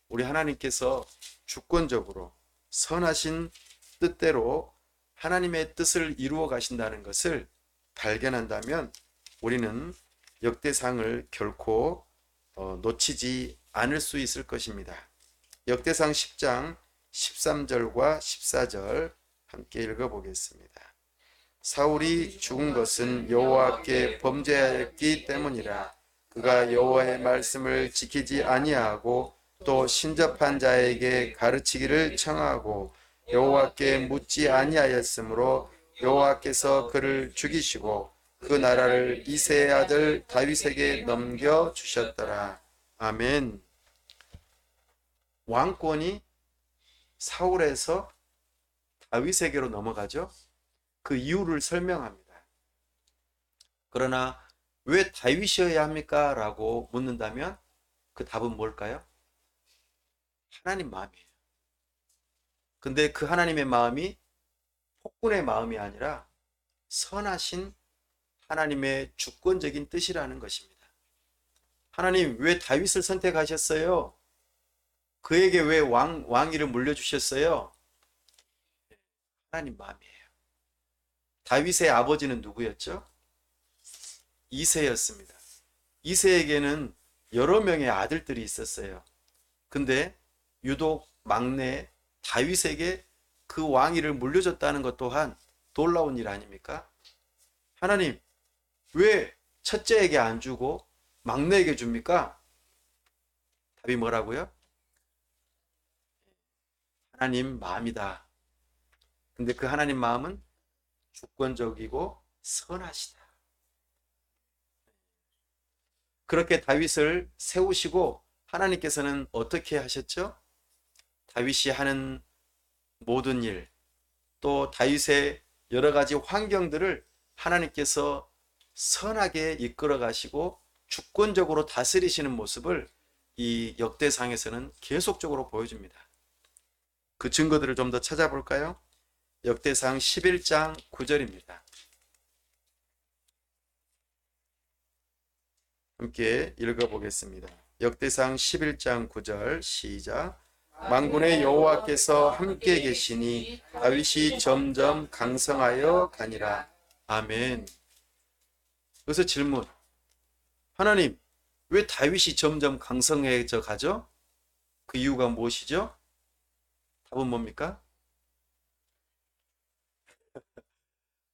우리 하나님께서 주권적으로 선하신 뜻대로 하나님의 뜻을 이루어 가신다는 것을 발견한다면 우리는 역대상을 결코 놓치지 않을 수 있을 것입니다. 역대상 10장 13절과 14절 함께 읽어보겠습니다. 사울이 죽은 것은 여호와께 범죄하였기 때문이라. 그가 여호와의 말씀을 지키지 아니하고 또 신접한 자에게 가르치기를 청하고 여호와께 묻지 아니하였으므로 여호와께서 그를 죽이시고 그 나라를 이새의 아들 다윗에게 넘겨 주셨더라. 아멘. 왕권이 사울에서 다윗에게로 넘어가죠. 그 이유를 설명합니다. 그러나 왜 다윗이어야 합니까? 라고 묻는다면 그 답은 뭘까요? 하나님 마음이에요. 근데 그 하나님의 마음이 폭군의 마음이 아니라 선하신 하나님의 주권적인 뜻이라는 것입니다. 하나님 왜 다윗을 선택하셨어요? 그에게 왜 왕위를 물려주셨어요? 하나님 마음이에요. 다윗의 아버지는 누구였죠? 이새였습니다. 이새에게는 여러 명의 아들들이 있었어요. 근데 유독 막내 다윗에게 그 왕위를 물려줬다는 것 또한 놀라운 일 아닙니까? 하나님 왜 첫째에게 안 주고 막내에게 줍니까? 답이 뭐라고요? 하나님 마음이다. 근데 그 하나님 마음은 주권적이고 선하시다. 그렇게 다윗을 세우시고 하나님께서는 어떻게 하셨죠? 다윗이 하는 모든 일, 또 다윗의 여러 가지 환경들을 하나님께서 선하게 이끌어 가시고 주권적으로 다스리시는 모습을 이 역대상에서는 계속적으로 보여줍니다. 그 증거들을 좀 더 찾아볼까요? 역대상 11장 9절입니다. 함께 읽어보겠습니다. 역대상 11장 9절 시작. 만군의 여호와께서 함께 계시니 다윗이 점점 강성하여 가니라. 아멘. 그래서 질문. 하나님, 왜 다윗이 점점 강성해져 가죠? 그 이유가 무엇이죠? 답은 뭡니까?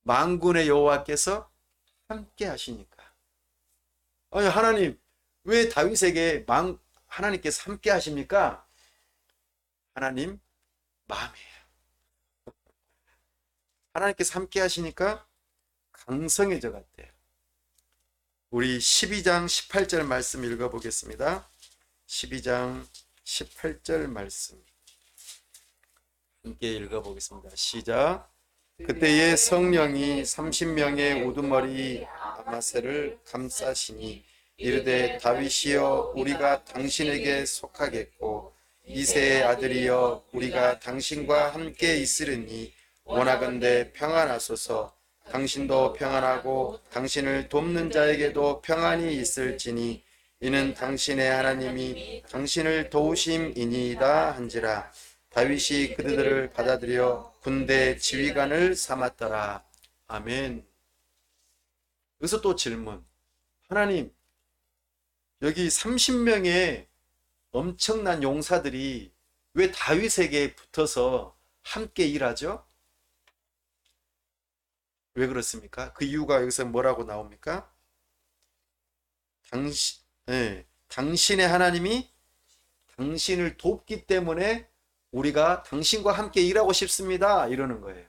만군의 여호와께서 함께 하시니까. 아니, 하나님, 왜 다윗에게 하나님께서 함께 하십니까? 하나님 마음이에요. 하나님께서 함께 하시니까 강성해져 갔대요. 우리 12장 18절 말씀 읽어보겠습니다. 12장 18절 말씀 함께 읽어보겠습니다. 시작. 그때의 성령이 30명의 우두머리 아마새를 감싸시니 이르되 다윗이여 우리가 당신에게 속하겠고 이새의 아들이여 우리가 당신과 함께 있으리니 원하건대 평안하소서. 당신도 평안하고 당신을 돕는 자에게도 평안이 있을지니 이는 당신의 하나님이 당신을 도우심이니이다 한지라. 다윗이 그들을 받아들여 군대 지휘관을 삼았더라. 아멘. 여기서 또 질문. 하나님, 여기 30명의 엄청난 용사들이 왜 다윗에게 붙어서 함께 일하죠? 왜 그렇습니까? 그 이유가 여기서 뭐라고 나옵니까? 당신의 하나님이 당신을 돕기 때문에 우리가 당신과 함께 일하고 싶습니다. 이러는 거예요.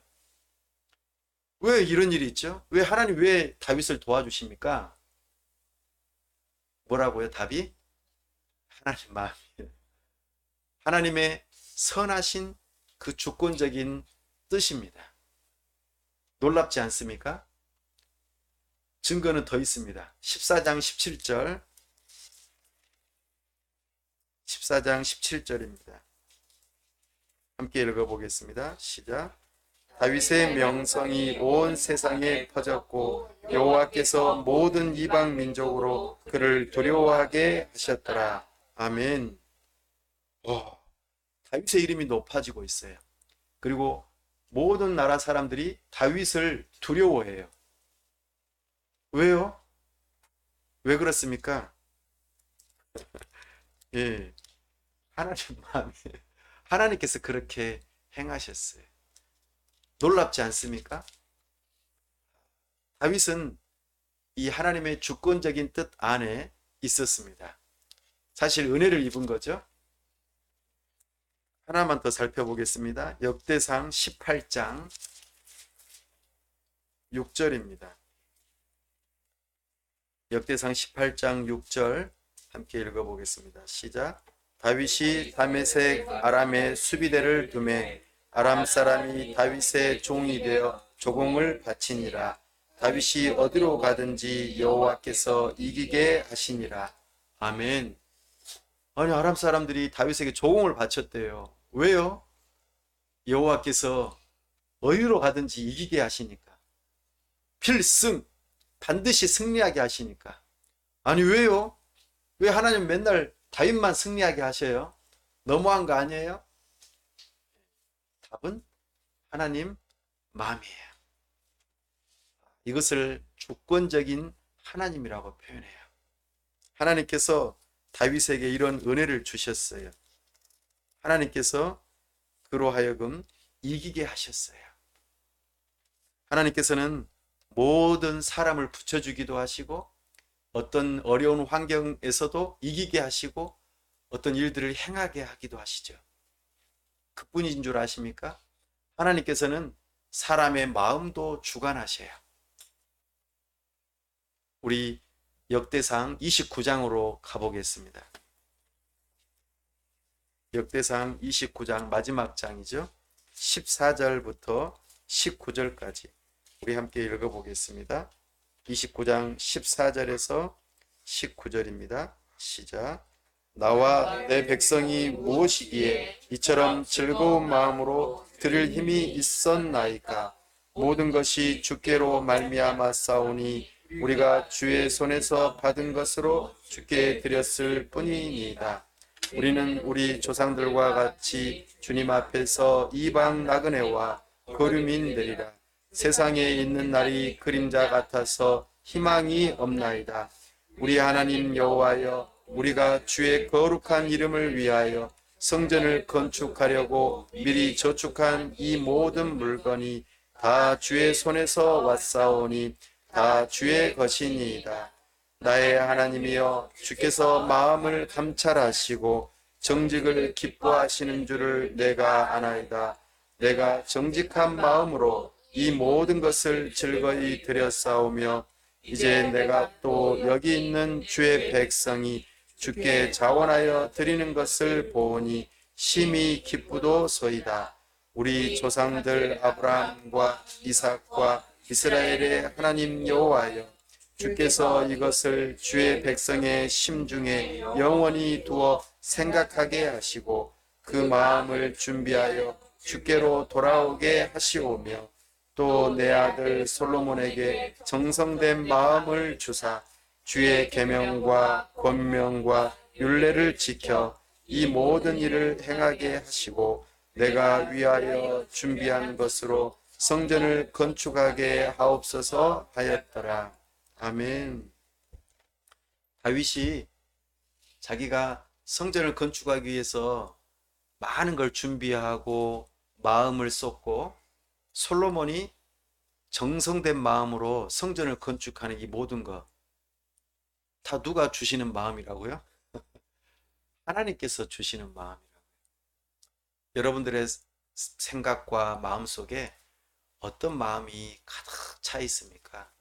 왜 이런 일이 있죠? 왜 하나님 왜 다윗을 도와주십니까? 뭐라고요? 답이? 하나님 마음이에요. 하나님의 선하신 그 주권적인 뜻입니다. 놀랍지 않습니까? 증거는 더 있습니다. 14장 17절 14장 17절입니다. 함께 읽어보겠습니다. 시작. 다윗의 명성이 온 세상에 퍼졌고 여호와께서 모든 이방 민족으로 그를 두려워하게 하셨더라. 아멘. 다윗의 이름이 높아지고 있어요. 그리고 모든 나라 사람들이 다윗을 두려워해요. 왜요? 왜 그렇습니까? 예, 하나님 마음에 하나님께서 그렇게 행하셨어요. 놀랍지 않습니까? 다윗은 이 하나님의 주권적인 뜻 안에 있었습니다. 사실 은혜를 입은 거죠. 하나만 더 살펴보겠습니다. 역대상 18장 6절입니다. 역대상 18장 6절 함께 읽어보겠습니다. 시작. 다윗이 다메섹 아람의 수비대를 두매 아람 사람이 다윗의 종이 되어 조공을 바치니라. 다윗이 어디로 가든지 여호와께서 이기게 하시니라. 아멘. 아니 아람 사람들이 다윗에게 조공을 바쳤대요. 왜요? 여호와께서 어디로 가든지 이기게 하시니까. 필승 반드시 승리하게 하시니까. 아니 왜요? 왜 하나님 맨날 다윗만 승리하게 하셔요? 너무한 거 아니에요? 답은 하나님 마음이에요. 이것을 주권적인 하나님이라고 표현해요. 하나님께서 다윗에게 이런 은혜를 주셨어요. 하나님께서 그로 하여금 이기게 하셨어요. 하나님께서는 모든 사람을 붙여주기도 하시고 어떤 어려운 환경에서도 이기게 하시고 어떤 일들을 행하게 하기도 하시죠. 그뿐인 줄 아십니까? 하나님께서는 사람의 마음도 주관하셔요. 우리 역대상 29장으로 가보겠습니다. 역대상 29장 마지막 장이죠. 14절부터 19절까지 우리 함께 읽어보겠습니다. 29장 14절에서 19절입니다. 시작. 나와 내 백성이 무엇이기에 이처럼 즐거운 마음으로 들을 힘이 있었나이까. 모든 것이 주께로 말미암아 싸우니 우리가 주의 손에서 받은 것으로 주께 드렸을 뿐이니이다. 우리는 우리 조상들과 같이 주님 앞에서 이방 나그네와 거류민 되리라. 세상에 있는 날이 그림자 같아서 희망이 없나이다. 우리 하나님 여호와여, 우리가 주의 거룩한 이름을 위하여 성전을 건축하려고 미리 저축한 이 모든 물건이 다 주의 손에서 왔사오니 다 주의 것이니이다. 나의 하나님이여, 주께서 마음을 감찰하시고 정직을 기뻐하시는 줄을 내가 아나이다. 내가 정직한 마음으로 이 모든 것을 즐거이 드렸사오며 이제 내가 또 여기 있는 주의 백성이 주께 자원하여 드리는 것을 보니 심히 기쁘도소이다. 우리 조상들 아브라함과 이삭과 이스라엘의 하나님 여호와여, 주께서 이것을 주의 백성의 심중에 영원히 두어 생각하게 하시고 그 마음을 준비하여 주께로 돌아오게 하시오며 또 내 아들 솔로몬에게 정성된 마음을 주사 주의 계명과 권명과 율례를 지켜 이 모든 일을 행하게 하시고 내가 위하여 준비한 것으로 성전을 건축하게 하옵소서 하였더라. 아멘. 다윗이 자기가 성전을 건축하기 위해서 많은 걸 준비하고 마음을 쏟고 솔로몬이 정성된 마음으로 성전을 건축하는 이 모든 것 다 누가 주시는 마음이라고요? 하나님께서 주시는 마음이라고요. 여러분들의 생각과 마음 속에 어떤 마음이 가득 차 있습니까?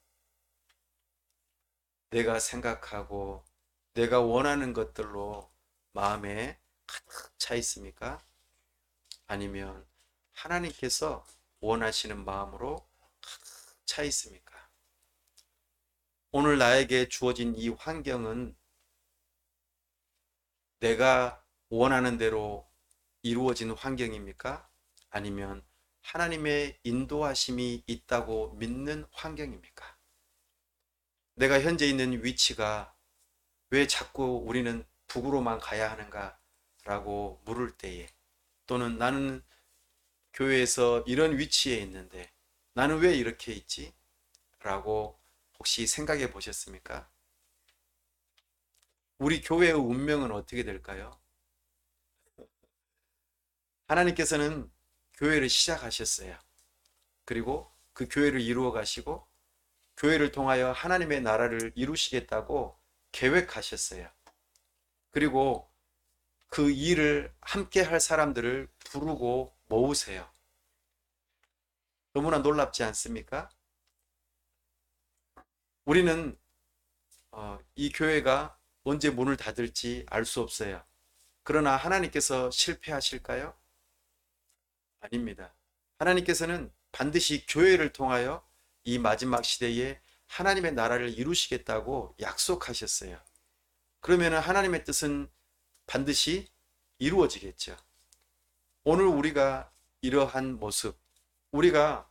내가 생각하고 내가 원하는 것들로 마음에 가득 차 있습니까? 아니면 하나님께서 원하시는 마음으로 가득 차 있습니까? 오늘 나에게 주어진 이 환경은 내가 원하는 대로 이루어진 환경입니까? 아니면 하나님의 인도하심이 있다고 믿는 환경입니까? 내가 현재 있는 위치가 왜 자꾸 우리는 북으로만 가야 하는가? 라고 물을 때에 또는 나는 교회에서 이런 위치에 있는데 나는 왜 이렇게 있지? 라고 혹시 생각해 보셨습니까? 우리 교회의 운명은 어떻게 될까요? 하나님께서는 교회를 시작하셨어요. 그리고 그 교회를 이루어 가시고 교회를 통하여 하나님의 나라를 이루시겠다고 계획하셨어요. 그리고 그 일을 함께 할 사람들을 부르고 모으세요. 너무나 놀랍지 않습니까? 우리는 이 교회가 언제 문을 닫을지 알 수 없어요. 그러나 하나님께서 실패하실까요? 아닙니다. 하나님께서는 반드시 교회를 통하여 이 마지막 시대에 하나님의 나라를 이루시겠다고 약속하셨어요. 그러면 하나님의 뜻은 반드시 이루어지겠죠. 오늘 우리가 이러한 모습, 우리가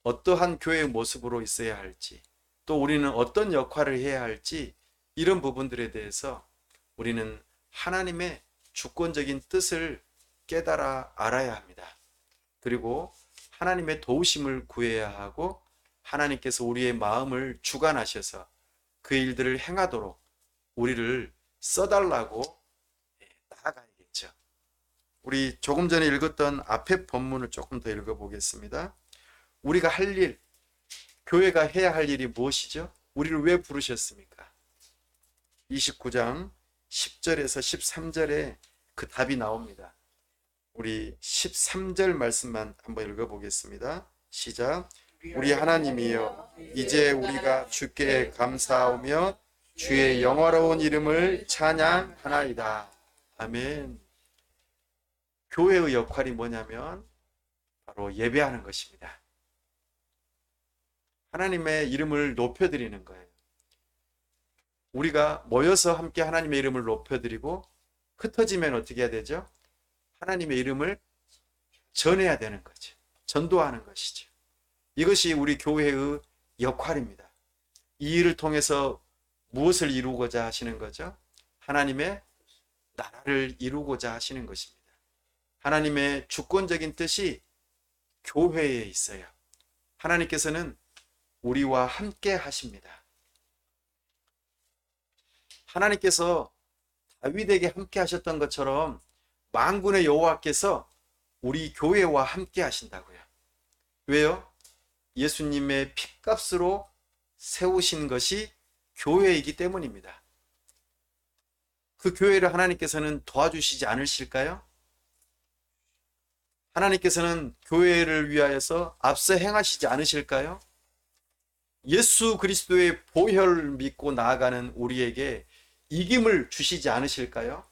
어떠한 교회의 모습으로 있어야 할지, 또 우리는 어떤 역할을 해야 할지 이런 부분들에 대해서 우리는 하나님의 주권적인 뜻을 깨달아 알아야 합니다. 그리고 하나님의 도우심을 구해야 하고 하나님께서 우리의 마음을 주관하셔서 그 일들을 행하도록 우리를 써달라고 나아가야겠죠. 우리 조금 전에 읽었던 앞에 본문을 조금 더 읽어보겠습니다. 우리가 할 일, 교회가 해야 할 일이 무엇이죠? 우리를 왜 부르셨습니까? 29장 10절에서 13절에 그 답이 나옵니다. 우리 13절 말씀만 한번 읽어보겠습니다. 시작. 우리 하나님이여, 이제 우리가 주께 감사하며 주의 영화로운 이름을 찬양하나이다. 아멘. 교회의 역할이 뭐냐면 바로 예배하는 것입니다. 하나님의 이름을 높여드리는 거예요. 우리가 모여서 함께 하나님의 이름을 높여드리고 흩어지면 어떻게 해야 되죠? 하나님의 이름을 전해야 되는 거죠. 전도하는 것이죠. 이것이 우리 교회의 역할입니다. 이 일을 통해서 무엇을 이루고자 하시는 거죠? 하나님의 나라를 이루고자 하시는 것입니다. 하나님의 주권적인 뜻이 교회에 있어요. 하나님께서는 우리와 함께 하십니다. 하나님께서 다윗에게 함께 하셨던 것처럼 만군의 여호와께서 우리 교회와 함께 하신다고요. 왜요? 예수님의 핏값으로 세우신 것이 교회이기 때문입니다. 그 교회를 하나님께서는 도와주시지 않으실까요? 하나님께서는 교회를 위하여서 앞서 행하시지 않으실까요? 예수 그리스도의 보혈을 믿고 나아가는 우리에게 이김을 주시지 않으실까요?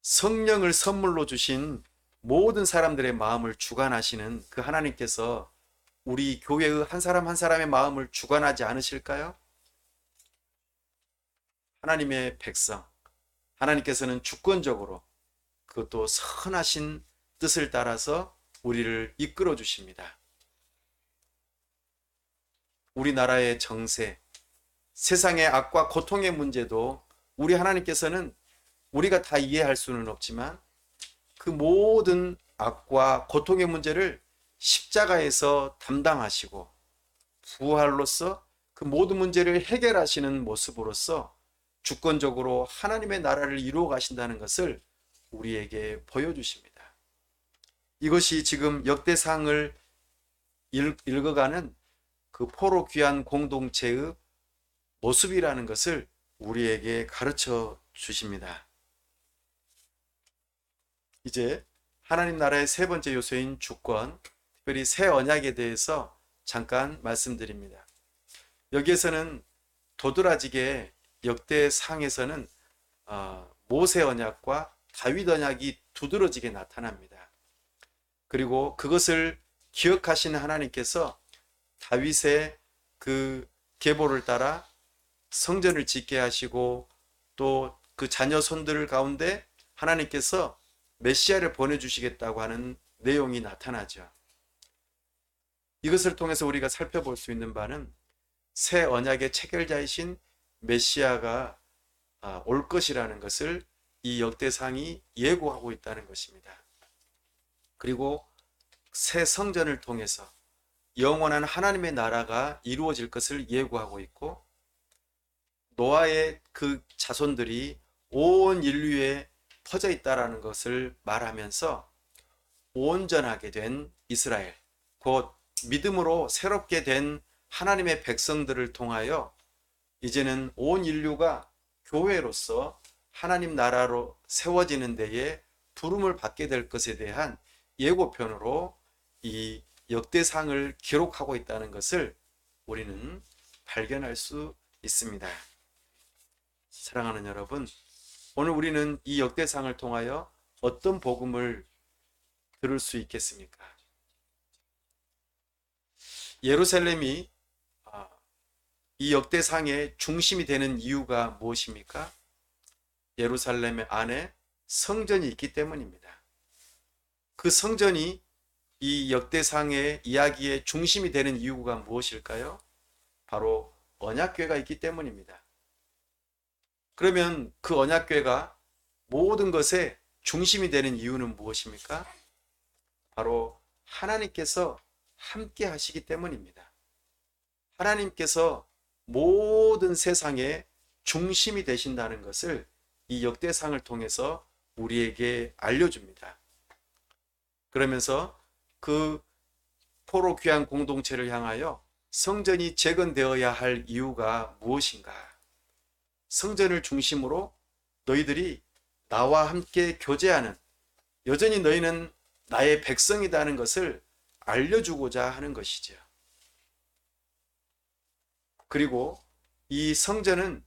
성령을 선물로 주신 모든 사람들의 마음을 주관하시는 그 하나님께서 우리 교회의 한 사람 한 사람의 마음을 주관하지 않으실까요? 하나님의 백성, 하나님께서는 주권적으로 그것도 선하신 뜻을 따라서 우리를 이끌어 주십니다. 우리나라의 정세, 세상의 악과 고통의 문제도 우리 하나님께서는 우리가 다 이해할 수는 없지만 그 모든 악과 고통의 문제를 십자가에서 담당하시고 부활로서 그 모든 문제를 해결하시는 모습으로서 주권적으로 하나님의 나라를 이루어 가신다는 것을 우리에게 보여주십니다. 이것이 지금 역대상을 읽어가는 그 포로 귀한 공동체의 모습이라는 것을 우리에게 가르쳐 주십니다. 이제 하나님 나라의 세 번째 요소인 주권, 특별히 새 언약에 대해서 잠깐 말씀드립니다. 여기에서는 도드라지게 역대상에서는 모세 언약과 다윗 언약이 두드러지게 나타납니다. 그리고 그것을 기억하시는 하나님께서 다윗의 그 계보를 따라 성전을 짓게 하시고 또 그 자녀 손들 가운데 하나님께서 메시아를 보내주시겠다고 하는 내용이 나타나죠. 이것을 통해서 우리가 살펴볼 수 있는 바는 새 언약의 체결자이신 메시아가 올 것이라는 것을 이 역대상이 예고하고 있다는 것입니다. 그리고 새 성전을 통해서 영원한 하나님의 나라가 이루어질 것을 예고하고 있고 노아의 그 자손들이 온 인류에 퍼져 있다라는 것을 말하면서 온전하게 된 이스라엘, 곧 믿음으로 새롭게 된 하나님의 백성들을 통하여 이제는 온 인류가 교회로서 하나님 나라로 세워지는 데에 부름을 받게 될 것에 대한 예고편으로 이 역대상을 기록하고 있다는 것을 우리는 발견할 수 있습니다. 사랑하는 여러분, 오늘 우리는 이 역대상을 통하여 어떤 복음을 들을 수 있겠습니까? 예루살렘이 이 역대상의 중심이 되는 이유가 무엇입니까? 예루살렘 안에 성전이 있기 때문입니다. 그 성전이 이 역대상의 이야기의 중심이 되는 이유가 무엇일까요? 바로 언약궤가 있기 때문입니다. 그러면 그 언약궤가 모든 것의 중심이 되는 이유는 무엇입니까? 바로 하나님께서 함께 하시기 때문입니다. 하나님께서 모든 세상의 중심이 되신다는 것을 이 역대상을 통해서 우리에게 알려줍니다. 그러면서 그 포로 귀한 공동체를 향하여 성전이 재건되어야 할 이유가 무엇인가? 성전을 중심으로 너희들이 나와 함께 교제하는, 여전히 너희는 나의 백성이라는 것을 알려주고자 하는 것이죠. 그리고 이 성전은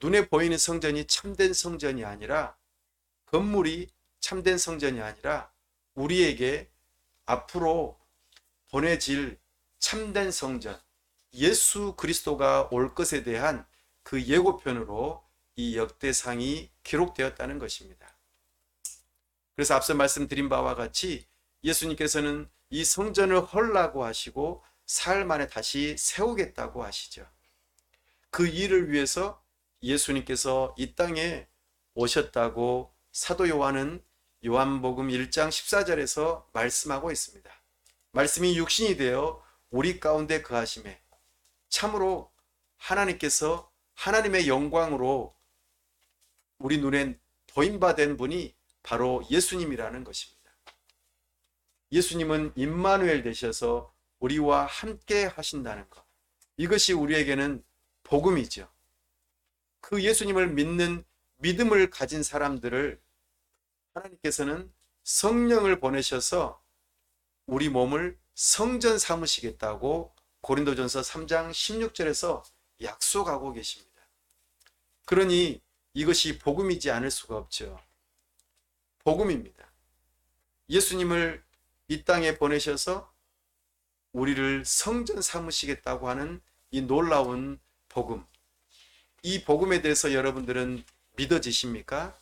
눈에 보이는 성전이 참된 성전이 아니라, 건물이 참된 성전이 아니라 우리에게 앞으로 보내질 참된 성전, 예수 그리스도가 올 것에 대한 그 예고편으로 이 역대상이 기록되었다는 것입니다. 그래서 앞서 말씀드린 바와 같이 예수님께서는 이 성전을 헐라고 하시고 사흘 만에 다시 세우겠다고 하시죠. 그 일을 위해서 예수님께서 이 땅에 오셨다고 사도 요한은 요한복음 1장 14절에서 말씀하고 있습니다. 말씀이 육신이 되어 우리 가운데 거하심에 참으로 하나님께서 하나님의 영광으로 우리 눈에 보임받은 분이 바로 예수님이라는 것입니다. 예수님은 임마누엘 되셔서 우리와 함께 하신다는 것, 이것이 우리에게는 복음이죠. 그 예수님을 믿는 믿음을 가진 사람들을 하나님께서는 성령을 보내셔서 우리 몸을 성전 삼으시겠다고 고린도전서 3장 16절에서 약속하고 계십니다. 그러니 이것이 복음이지 않을 수가 없죠. 복음입니다. 예수님을 이 땅에 보내셔서 우리를 성전 삼으시겠다고 하는 이 놀라운 복음, 이 복음에 대해서 여러분들은 믿어지십니까?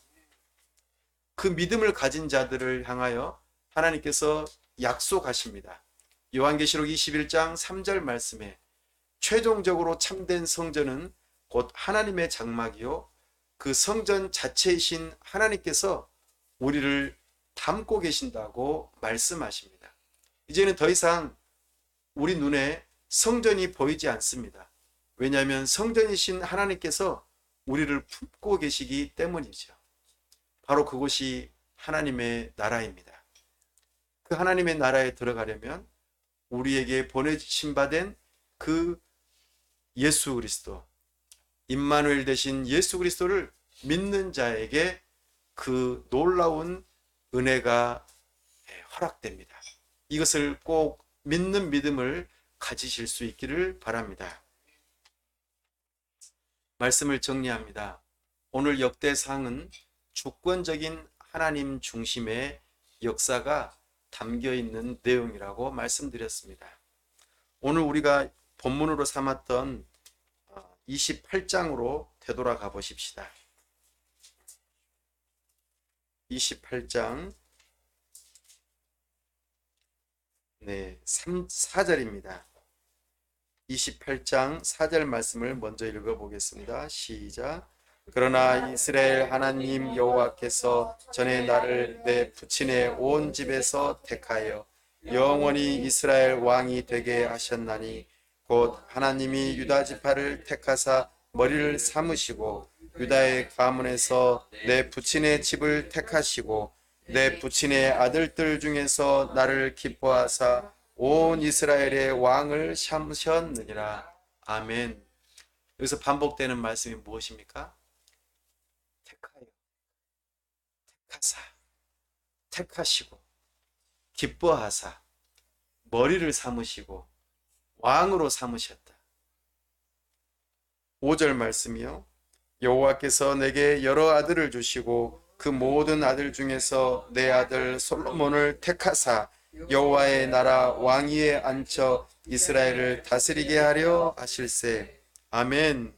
그 믿음을 가진 자들을 향하여 하나님께서 약속하십니다. 요한계시록 21장 3절 말씀에 최종적으로 참된 성전은 곧 하나님의 장막이요 그 성전 자체이신 하나님께서 우리를 담고 계신다고 말씀하십니다. 이제는 더 이상 우리 눈에 성전이 보이지 않습니다. 왜냐하면 성전이신 하나님께서 우리를 품고 계시기 때문이죠. 바로 그곳이 하나님의 나라입니다. 그 하나님의 나라에 들어가려면 우리에게 보내주신 바 된 그 예수 그리스도, 임마누엘 되신 예수 그리스도를 믿는 자에게 그 놀라운 은혜가 허락됩니다. 이것을 꼭 믿는 믿음을 가지실 수 있기를 바랍니다. 말씀을 정리합니다. 오늘 역대상은 주권적인 하나님 중심의 역사가 담겨 있는 내용이라고 말씀드렸습니다. 오늘 우리가 본문으로 삼았던 28장으로 되돌아가 보십시다. 28장 4절입니다. 28장 4절 말씀을 먼저 읽어보겠습니다. 시작. 그러나 이스라엘 하나님 여호와께서 전에 나를 내 부친의 온 집에서 택하여 영원히 이스라엘 왕이 되게 하셨나니 곧 하나님이 유다 지파를 택하사 머리를 삼으시고 유다의 가문에서 내 부친의 집을 택하시고 내 부친의 아들들 중에서 나를 기뻐하사 온 이스라엘의 왕을 삼으셨느니라. 아멘. 여기서 반복되는 말씀이 무엇입니까? 택하여, 택하사, 택하시고, 기뻐하사, 머리를 삼으시고, 왕으로 삼으셨다. 5절 말씀이요. 여호와께서 내게 여러 아들을 주시고 그 모든 아들 중에서 내 아들 솔로몬을 택하사 여호와의 나라 왕위에 앉혀 이스라엘을 다스리게 하려 하실세. 아멘.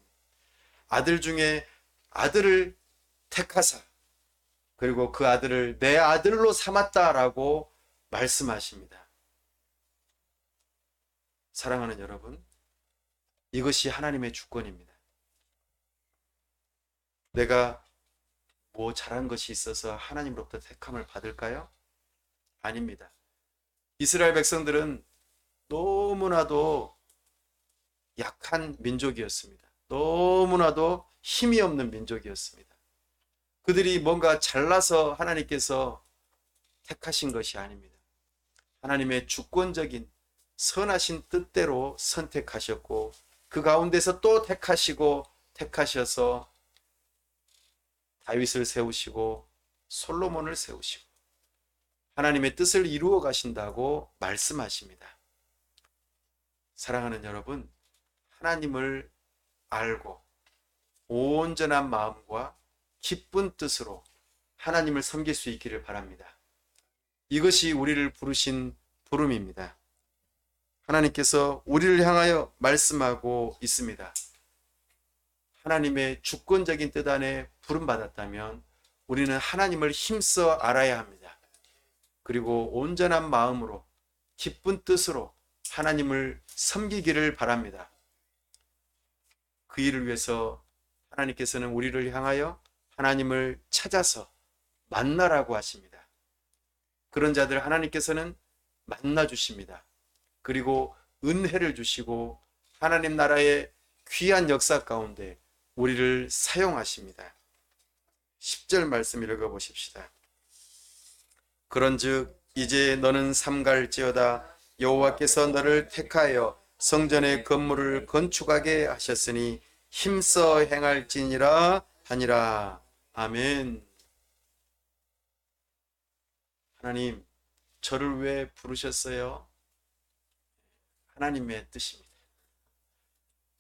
아들 중에 아들을 택하사 그리고 그 아들을 내 아들로 삼았다라고 말씀하십니다. 사랑하는 여러분, 이것이 하나님의 주권입니다. 내가 뭐 잘한 것이 있어서 하나님으로부터 택함을 받을까요? 아닙니다. 이스라엘 백성들은 너무나도 약한 민족이었습니다. 너무나도 힘이 없는 민족이었습니다. 그들이 뭔가 잘나서 하나님께서 택하신 것이 아닙니다. 하나님의 주권적인 선하신 뜻대로 선택하셨고 그 가운데서 또 택하셔서 다윗을 세우시고 솔로몬을 세우시고 하나님의 뜻을 이루어 가신다고 말씀하십니다. 사랑하는 여러분, 하나님을 알고 온전한 마음과 기쁜 뜻으로 하나님을 섬길 수 있기를 바랍니다. 이것이 우리를 부르신 부름입니다. 하나님께서 우리를 향하여 말씀하고 있습니다. 하나님의 주권적인 뜻 안에 부름받았다면 우리는 하나님을 힘써 알아야 합니다. 그리고 온전한 마음으로 기쁜 뜻으로 하나님을 섬기기를 바랍니다. 그 일을 위해서 하나님께서는 우리를 향하여 하나님을 찾아서 만나라고 하십니다. 그런 자들 하나님께서는 만나 주십니다. 그리고 은혜를 주시고 하나님 나라의 귀한 역사 가운데 우리를 사용하십니다. 10절 말씀 읽어보십시다. 그런즉 이제 너는 삼갈지어다 여호와께서 너를 택하여 성전의 건물을 건축하게 하셨으니 힘써 행할지니라 하니라. 아멘. 하나님, 저를 왜 부르셨어요? 하나님의 뜻입니다.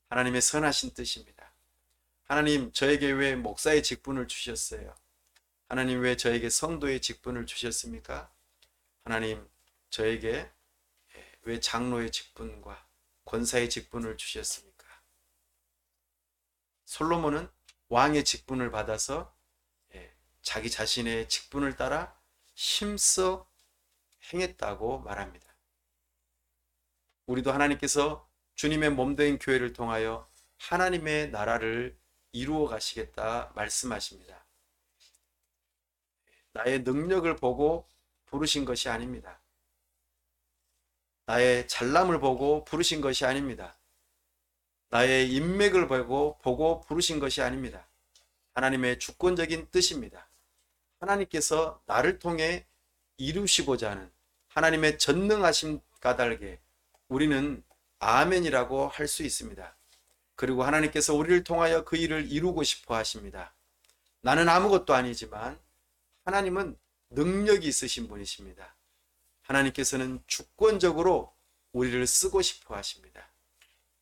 하나님의 선하신 뜻입니다. 하나님, 저에게 왜 목사의 직분을 주셨어요? 하나님, 왜 저에게 성도의 직분을 주셨습니까? 하나님, 저에게 왜 장로의 직분과 권사의 직분을 주셨습니까? 솔로몬은 왕의 직분을 받아서 자기 자신의 직분을 따라 힘써 행했다고 말합니다. 우리도 하나님께서 주님의 몸된 교회를 통하여 하나님의 나라를 이루어 가시겠다 말씀하십니다. 나의 능력을 보고 부르신 것이 아닙니다. 나의 잘남을 보고 부르신 것이 아닙니다. 나의 인맥을 보고 부르신 것이 아닙니다. 하나님의 주권적인 뜻입니다. 하나님께서 나를 통해 이루시고자 하는 하나님의 전능하심 까닭에 우리는 아멘이라고 할 수 있습니다. 그리고 하나님께서 우리를 통하여 그 일을 이루고 싶어 하십니다. 나는 아무것도 아니지만 하나님은 능력이 있으신 분이십니다. 하나님께서는 주권적으로 우리를 쓰고 싶어 하십니다.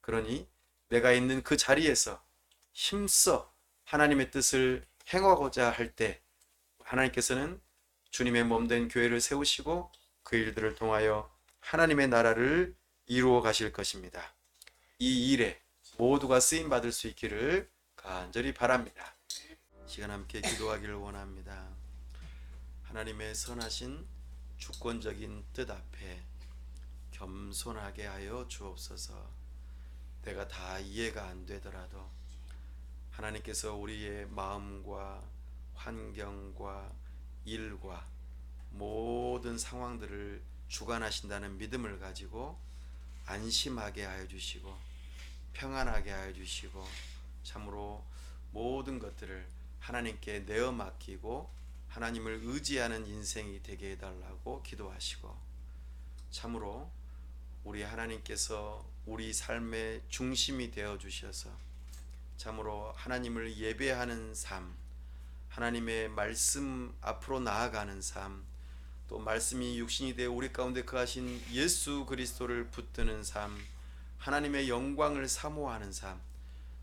그러니 내가 있는 그 자리에서 힘써 하나님의 뜻을 행하고자 할 때 하나님께서는 주님의 몸된 교회를 세우시고 그 일들을 통하여 하나님의 나라를 이루어 가실 것입니다. 이 일에 모두가 쓰임 받을 수 있기를 간절히 바랍니다. 시간 함께 기도하기를 원합니다. 하나님의 선하신 주권적인 뜻 앞에 겸손하게 하여 주옵소서. 내가 다 이해가 안 되더라도 하나님께서 우리의 마음과 환경과 일과 모든 상황들을 주관하신다는 믿음을 가지고 안심하게 하여 주시고 평안하게 하여 주시고 참으로 모든 것들을 하나님께 내어 맡기고 하나님을 의지하는 인생이 되게 해달라고 기도하시고 참으로 우리 하나님께서 우리 삶의 중심이 되어 주셔서 참으로 하나님을 예배하는 삶, 하나님의 말씀 앞으로 나아가는 삶, 또 말씀이 육신이 되어 우리 가운데 거하신 예수 그리스도를 붙드는 삶, 하나님의 영광을 사모하는 삶,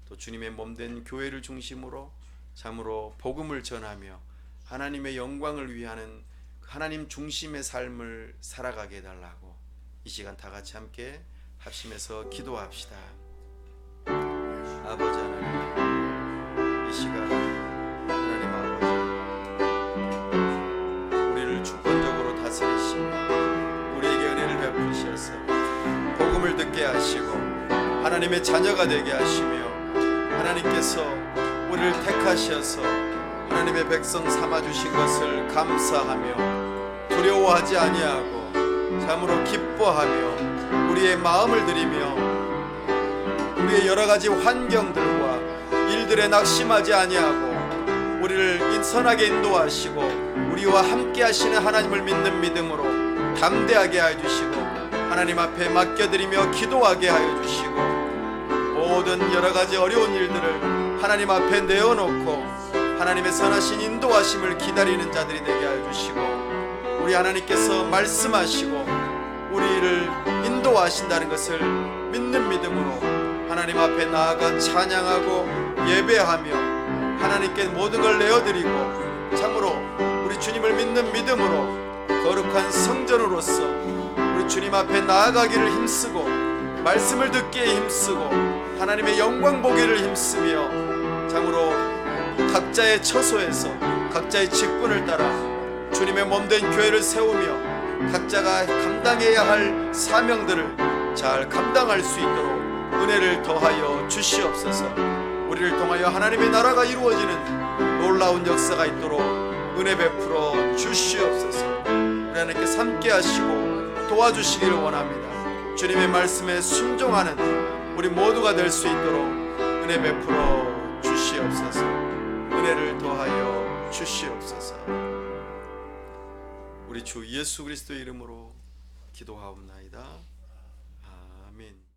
또 주님의 몸된 교회를 중심으로 참으로 복음을 전하며 하나님의 영광을 위하는 하나님 중심의 삶을 살아가게 해달라고 이 시간 다 같이 함께 합심해서 기도합시다. 아버지 하나님, 이 시간 하나님 아버지 우리를 주권적으로 다스리시며 우리에게 은혜를 베푸셔서 복음을 듣게 하시고 하나님의 자녀가 되게 하시며 하나님께서 우리를 택하셔서 하나님의 백성 삼아주신 것을 감사하며 두려워하지 아니하고 참으로 기뻐하며 우리의 마음을 드리며 우리의 여러 가지 환경들과 일들에 낙심하지 아니하고 우리를 선하게 인도하시고 우리와 함께 하시는 하나님을 믿는 믿음으로 담대하게 하여 주시고 하나님 앞에 맡겨드리며 기도하게 하여 주시고 모든 여러 가지 어려운 일들을 하나님 앞에 내어놓고 하나님의 선하신 인도하심을 기다리는 자들이 되게 하여 주시고 우리 하나님께서 말씀하시고 우리를 인도하신다는 것을 믿는 믿음으로 하나님 앞에 나아가 찬양하고 예배하며 하나님께 모든 걸 내어드리고 참으로 우리 주님을 믿는 믿음으로 거룩한 성전으로서 우리 주님 앞에 나아가기를 힘쓰고 말씀을 듣기에 힘쓰고 하나님의 영광 보기를 힘쓰며 참으로 각자의 처소에서 각자의 직분을 따라 주님의 몸된 교회를 세우며 각자가 감당해야 할 사명들을 잘 감당할 수 있도록 은혜를 더하여 주시옵소서. 우리를 통하여 하나님의 나라가 이루어지는 놀라운 역사가 있도록 은혜 베풀어 주시옵소서. 우리 하나님께 함께 하시고 도와주시기를 원합니다. 주님의 말씀에 순종하는 우리 모두가 될 수 있도록 은혜 베풀어 주시옵소서. 은혜를 더하여 주시옵소서. 우리 주 예수 그리스도의 이름으로 기도하옵나이다. 아멘.